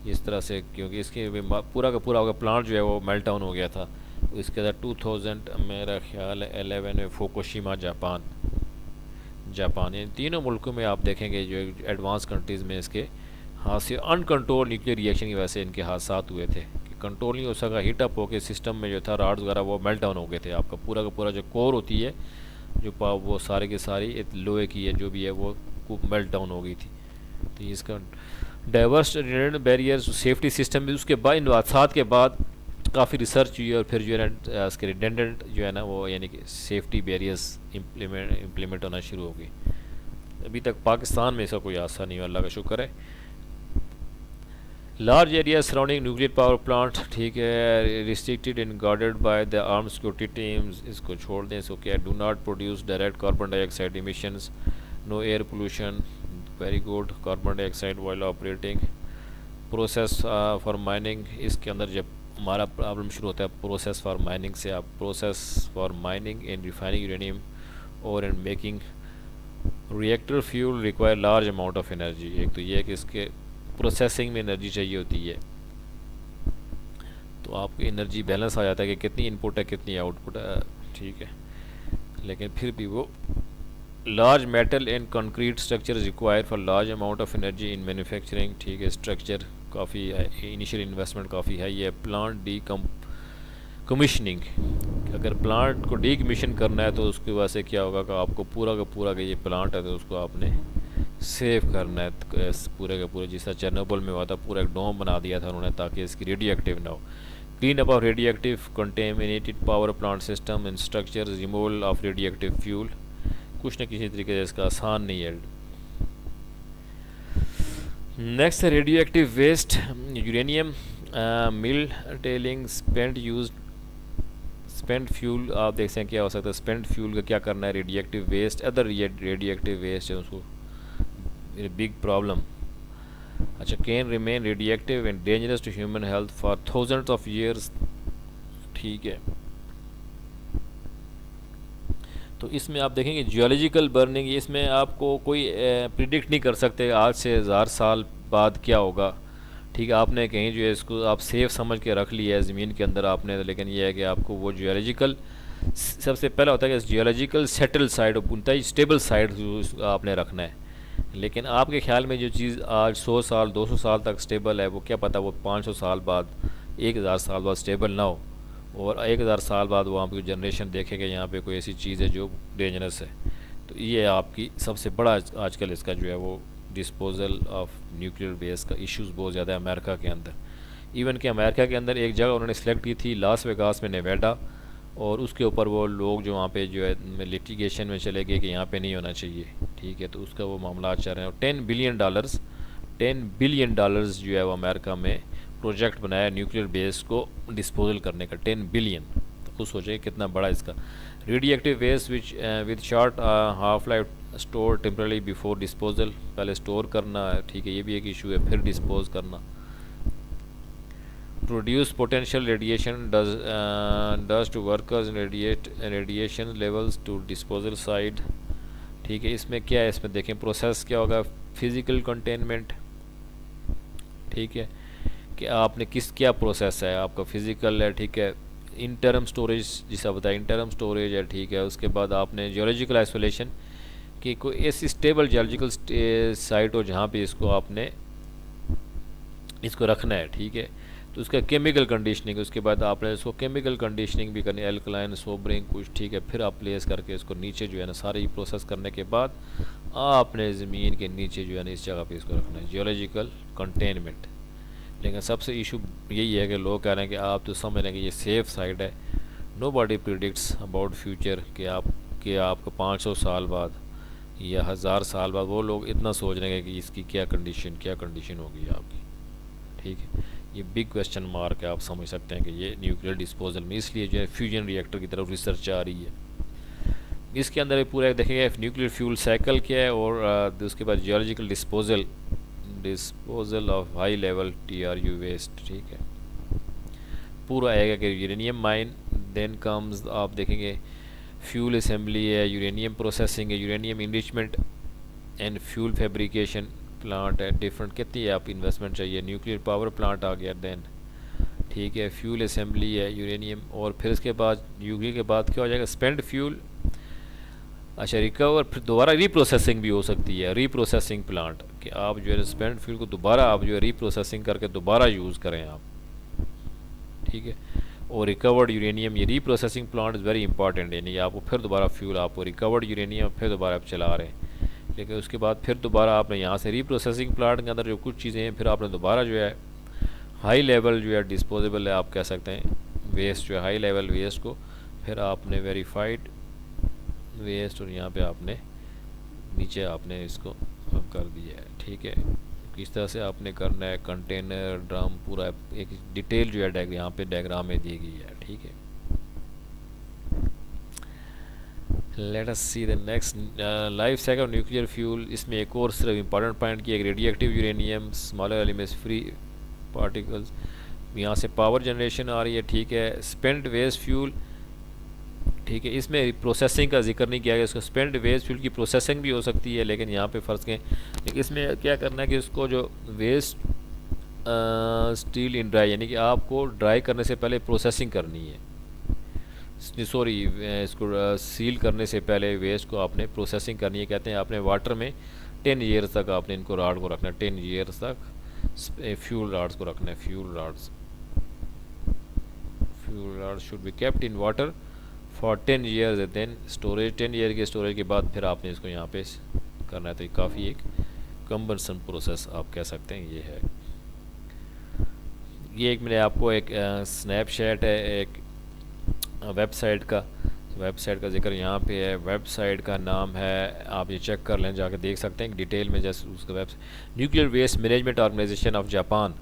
इस तरह से, क्योंकि इसके पूरा का पूरा प्लांट जो है वो मेल्ट डाउन हो गया था। इसके बाद 2000 मेरा ख्याल है 11 में फुकुशिमा जापान, इन तीनों मुल्कों में आप देखेंगे जो एडवांस कंट्रीज़ में इसके हादसे अनकंट्रोल न्यूक्लियर रिएक्शन की वजह से इनके हादसा हुए थे कि कंट्रोल नहीं हो सका, हीटअप होकर सिस्टम में जो था राड्स वगैरह वो मेल्ट डाउन हो गए थे। आपका पूरा का पूरा जो कोर होती है जो वो सारे के सारी लोहे की है जो भी है वो मेल्ट डाउन हो गई थी। तो इसका डाइवर्स बैरियर्स सेफ्टी सिस्टम भी उसके बाद इन हादसात के बाद काफ़ी रिसर्च हुई और फिर जो है ना इसके रिडेंडेंट जो है ना वो यानी कि सेफ्टी बैरियर्स इम्प्लीमेंट होना शुरू हो गई। अभी तक पाकिस्तान में इसका कोई हादसा नहीं हुआ, अल्लाह का शुक्र है। Large area surrounding nuclear power plant, ठीक है, restricted and guarded by the armed security teams, इसको छोड़ दें, इसको क्या, do not produce direct carbon dioxide emissions, no air pollution, very good, carbon dioxide while operating, process for mining, इसके अंदर जब हमारा प्रॉब्लम शुरू होता है प्रोसेस फॉर माइनिंग से, आप process for mining and refining uranium और and making reactor fuel require large amount of energy. एक तो ये है कि इसके प्रोसेसिंग में एनर्जी चाहिए होती है, तो आपकी एनर्जी बैलेंस आ जाता है कि कितनी इनपुट है कितनी आउटपुट है, ठीक है, लेकिन फिर भी वो large metal and concrete structure require for large amount of energy in manufacturing, ठीक है, स्ट्रक्चर काफ़ी है, इनिशियल इन्वेस्टमेंट काफ़ी है, ये प्लांट डी कमीशनिंग, अगर प्लांट को डी कमीशन करना है तो उसकी वजह से क्या होगा कि आपको पूरा का पूरा ये प्लांट है तो उसको आपने सेव करना है, पूरे का पूरा, जिस तरह चेरनोबिल में हुआ था, पूरा एक डोम बना दिया था उन्होंने ताकि इसकी रेडियो एक्टिव ना हो, clean up of radio active contaminated power plant system in structure, removal of radio active fuel, कुछ न किसी तरीके से इसका आसान नहीं है। नेक्स्ट है रेडियो एक्टिव वेस्ट, यूरेनियम मिल टेलिंग, स्पेंट फ्यूल, आप देख सकते हैं क्या हो सकता है, स्पेंट फ्यूल का क्या करना है, radioactive waste, other radioactive waste है उसको बिग प्रॉब्लम, अच्छा, can remain radioactive and dangerous to human health for thousands of years, ठीक है, तो इसमें आप देखेंगे जियोलॉजिकल बर्निंग, इसमें आपको कोई प्रिडिक्ट नहीं कर सकते आज से 1000 साल बाद क्या होगा, ठीक है, आपने कहीं जो है इसको आप सेफ समझ के रख लिया है ज़मीन के अंदर आपने, लेकिन यह है कि आपको वो जियोलॉजिकल, सबसे पहला होता है कि जियोलॉजिकल सेटल साइड बनता है, स्टेबल साइड आपने रखना है, लेकिन आपके ख्याल में जो चीज़ आज 100 साल 200 साल तक स्टेबल है, वो क्या पता वो 500 साल बाद 1000 साल बाद स्टेबल ना हो, और 1000 साल बाद वहाँ पर जनरेशन देखे कि यहाँ पे कोई ऐसी चीज़ है जो डेंजरस है, तो ये आपकी सबसे बड़ा आजकल इसका जो है वो डिस्पोजल ऑफ न्यूक्लियर वेस्ट का इश्यूज़ बहुत ज़्यादा है अमेरिका के अंदर, इवन कि अमेरिका के अंदर एक जगह उन्होंने सेलेक्ट की थी लास वेगास में, नेवाडा, और उसके ऊपर वो लोग जो वहाँ पे जो है लिटिगेशन में चले गए कि यहाँ पे नहीं होना चाहिए, ठीक है, तो उसका वो मामला चल रहे हैं, और $10 बिलियन जो है वो अमेरिका में प्रोजेक्ट बनाया न्यूक्लियर वेस्ट को डिस्पोजल करने का, 10 बिलियन, तो खुद सोचिए कितना बड़ा इसका, radioactive waste which with short half life store temporarily before disposal, पहले स्टोर करना है, ठीक है, ये भी एक इशू है, फिर डिस्पोज करना, produce potential radiation dose to workers radiation levels to disposal site, ठीक है, इसमें क्या है, इसमें देखें प्रोसेस क्या होगा, फिज़िकल कंटेनमेंट, ठीक है, कि आपने क्या प्रोसेस है आपका, फिज़िकल है, ठीक है, इंटरम स्टोरेज जिसे बताया इंटरम स्टोरेज है, ठीक है, उसके बाद आपने जियोलॉजिकल आइसोलेशन कि कोई ऐसी स्टेबल जियोलॉजिकल साइट हो जहाँ पे इसको आपने इसको रखना है, ठीक है, तो उसका केमिकल कंडीशनिंग, उसके बाद आपने इसको केमिकल कंडीशनिंग भी करनी है, एल्कलाइन सोबरिंग कुछ, ठीक है, फिर आप प्लेस करके इसको नीचे जो है ना सारी प्रोसेस करने के बाद आपने ज़मीन के नीचे जो है ना इस जगह पे इसको रखना है, जियोलॉजिकल कंटेनमेंट, लेकिन सबसे इशू यही है कि लोग कह रहे हैं कि आप तो समझ रहे हैं कि ये सेफ़ साइड है, nobody predicts about future कि आपको 500 साल बाद या 1000 साल बाद, वो लोग इतना सोच रहे हैं कि इसकी क्या कंडीशन होगी आपकी, ठीक है, ये बिग क्वेश्चन मार्क है, आप समझ सकते हैं कि ये न्यूक्लियर डिस्पोजल में, इसलिए जो है फ्यूजन रिएक्टर की तरफ रिसर्च आ रही है, इसके अंदर पूरा देखेंगे न्यूक्लियर फ्यूल साइकिल क्या है, और उसके बाद geological disposal of high level TRU waste, ठीक है, पूरा आएगा कि यूरेनियम माइन, देन कम्स आप देखेंगे फ्यूल असेंबली है, यूरेनियम प्रोसेसिंग है, uranium enrichment and fuel fabrication plant है, डिफरेंट कितनी है आप इन्वेस्टमेंट चाहिए, न्यूक्लियर पावर प्लांट आ गया, देन ठीक है, फ्यूल असेंबली है यूरेनियम, और फिर इसके बाद न्यूक्लियर के बाद क्या हो जाएगा, स्पेंट फ्यूल, अच्छा, रिकवर, फिर दोबारा रीप्रोसेसिंग भी हो सकती है, रीप्रोसेसिंग प्लांट कि आप जो है स्पेंट फ्यूल को दोबारा आप जो है रीप्रोसेसिंग करके दोबारा यूज़ करें आप, ठीक है, और रिकवर्ड यूरेनियम, ये reprocessing plant is very important, यानी आपको फिर दोबारा फ्यूल आपको रिकवर्ड यूरेनियम फिर दोबारा आप चला रहे हैं, लेकिन उसके बाद फिर दोबारा आपने यहाँ से रीप्रोसेसिंग प्लांट के अंदर जो कुछ चीज़ें हैं फिर आपने दोबारा जो है हाई लेवल जो है डिस्पोजेबल है आप कह सकते हैं वेस्ट जो है हाई लेवल वेस्ट को फिर आपने वेरीफाइड वेस्ट और यहाँ पे आपने नीचे आपने इसको कर दिया है, ठीक है, किस तरह से आपने करना है, कंटेनर, ड्रम, पूरा एक डिटेल जो है डायग्राम यहाँ पे डायग्राम में दी गई है, ठीक है। Let us see the next life cycle nuclear fuel. इसमें एक और सिर्फ इंपॉर्टेंट पॉइंट की, एक radio active uranium, smaller elements, free particles, यहाँ से पावर जनरेशन आ रही है, ठीक है। स्पेंट वेस्ट फ्यूल, ठीक है, इसमें प्रोसेसिंग का जिक्र नहीं किया गया, इसको स्पेंट वेस्ट फ्यूल की प्रोसेसिंग भी हो सकती है, लेकिन यहाँ पे फ़र्ज़ करें, लेकिन इसमें क्या करना है कि उसको जो वेस्ट स्टील इन ड्राई, यानी कि आपको ड्राई करने से पहले प्रोसेसिंग करनी है, सॉरी इसको सील करने से पहले वेस्ट को आपने प्रोसेसिंग करनी है। कहते हैं आपने वाटर में 10 ईयर्स तक आपने इनको राड को रखना है, 10 ईयर्स तक फ्यूल राड्स को रखना है। Fuel rods should be kept in water for 10 years, then storage 10 year के स्टोरेज के बाद फिर आपने इसको यहाँ पे करना है। तो ये काफ़ी एक कम्बरसन प्रोसेस आप कह सकते हैं ये है। ये एक मैंने आपको एक स्नैपशॉट है एक वेबसाइट का जिक्र यहाँ पे है। वेबसाइट का नाम है, आप ये चेक कर लें, जाकर देख सकते हैं डिटेल में, जैसे उसका website nuclear waste management organisation of Japan.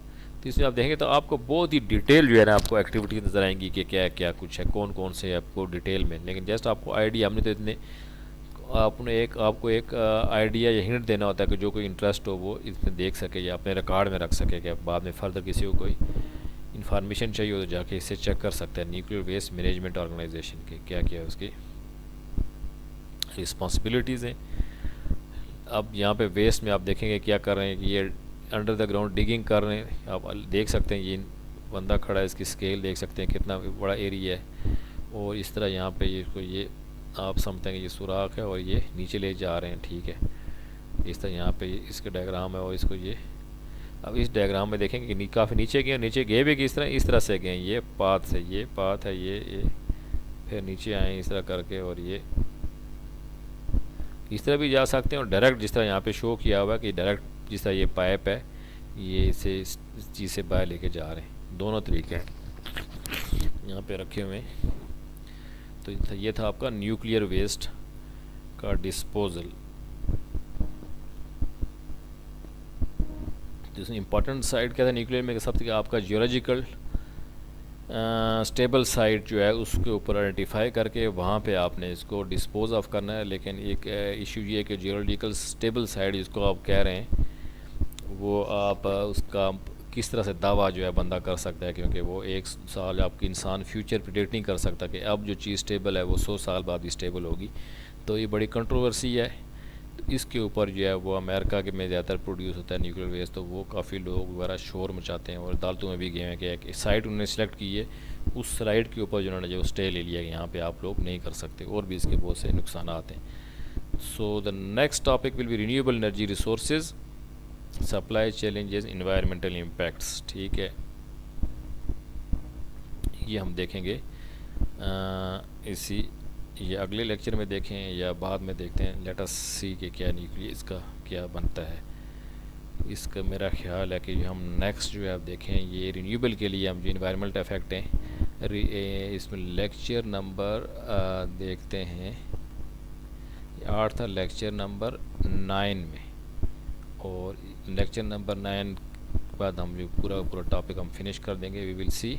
तो इसमें आप देखेंगे तो आपको बहुत ही डिटेल जो है ना आपको एक्टिविटी नज़र आएंगी कि क्या क्या कुछ है, कौन कौन से आपको डिटेल में, लेकिन जस्ट आपको आइडिया, हमने तो इतने आपको एक आइडिया या हिंट देना होता है कि जो कोई इंटरेस्ट हो वो इसमें देख सके या अपने रिकॉर्ड में रख सके, कि बाद में फर्दर किसी को कोई इन्फॉर्मेशन चाहिए हो तो जाके इससे चेक कर सकते हैं। न्यूक्लियर वेस्ट मैनेजमेंट ऑर्गेनाइजेशन के क्या क्या उसकी रिस्पॉन्सिबिलिटीज़ हैं। अब यहाँ पे वेस्ट में आप देखेंगे क्या कर रहे हैं कि ये अंडर द ग्राउंड डिगिंग कर रहे हैं। आप देख सकते हैं ये बंदा खड़ा है, इसकी स्केल देख सकते हैं कितना बड़ा एरिया है, और इस तरह यहाँ पे ये आप समझते हैं कि ये सुराख है और ये नीचे ले जा रहे हैं, ठीक है। इस तरह यहाँ पे इसका डायग्राम है, और इसको ये अब इस डायग्राम में देखेंगे कि काफ़ी नीचे गए, नीचे गए भी किस तरह, इस तरह से गए, ये पाथ है, ये फिर नीचे आए इस तरह करके, और ये इस तरह भी जा सकते हैं, और डायरेक्ट जिस तरह यहाँ पे शो किया हुआ है कि डायरेक्ट जिस तरह ये पाइप है ये इसे इस चीज़ से बाहर लेके जा रहे हैं। दोनों तरीके हैं यहाँ पे रखे हुए हैं। तो ये था आपका न्यूक्लियर वेस्ट का डिस्पोजल। जिसमें इंपॉर्टेंट साइट क्या था न्यूक्लियर में, सबसे आपका जियोलॉजिकल स्टेबल साइट जो है उसके ऊपर आइडेंटिफाई करके वहाँ पे आपने इसको डिस्पोज ऑफ करना है। लेकिन एक इशू ये है कि जियोलॉजिकल स्टेबल साइट जिसको आप कह रहे हैं वो आप उसका किस तरह से दावा जो है बंदा कर सकता है, क्योंकि वो 1 साल आपकी इंसान फ्यूचर प्रिडिक्ट नहीं कर सकता कि अब जो चीज़ स्टेबल है वो 100 साल बाद भी स्टेबल होगी। तो ये बड़ी कंट्रोवर्सी है। तो इसके ऊपर जो है वो अमेरिका के में ज़्यादातर प्रोड्यूस होता है न्यूक्लियर वेस्ट, तो वो काफ़ी लोग वगैरह शोर मचाते हैं और अदालतों में भी गए हैं कि एक साइट उन्होंने सेलेक्ट की है, उस साइट के ऊपर जिन्होंने जो स्टे ले लिया कि यहाँ पे आप लोग नहीं कर सकते, और भी इसके बहुत से नुकसान आते हैं। So the next topic will be renewable energy resources, supply challenges, environmental impacts, ठीक है। ये हम देखेंगे ये अगले लेक्चर में देखें या बाद में देखते हैं। लेट अस सी कि क्या न्यूक्लियर इसका क्या बनता है। इसका मेरा ख्याल है कि हम नेक्स्ट जो है आप देखें ये रिन्यूएबल के लिए हम जो इन्वायरमेंटल इफेक्ट हैं इसमें लेक्चर नंबर देखते हैं 8 था, लेक्चर नंबर 9 में, और लेक्चर नंबर 9 के बाद हम जो पूरा टॉपिक हम फिनिश कर देंगे। We will see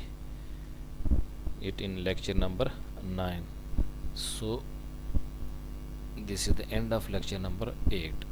it in lecture number 9. So this is the end of lecture number 8.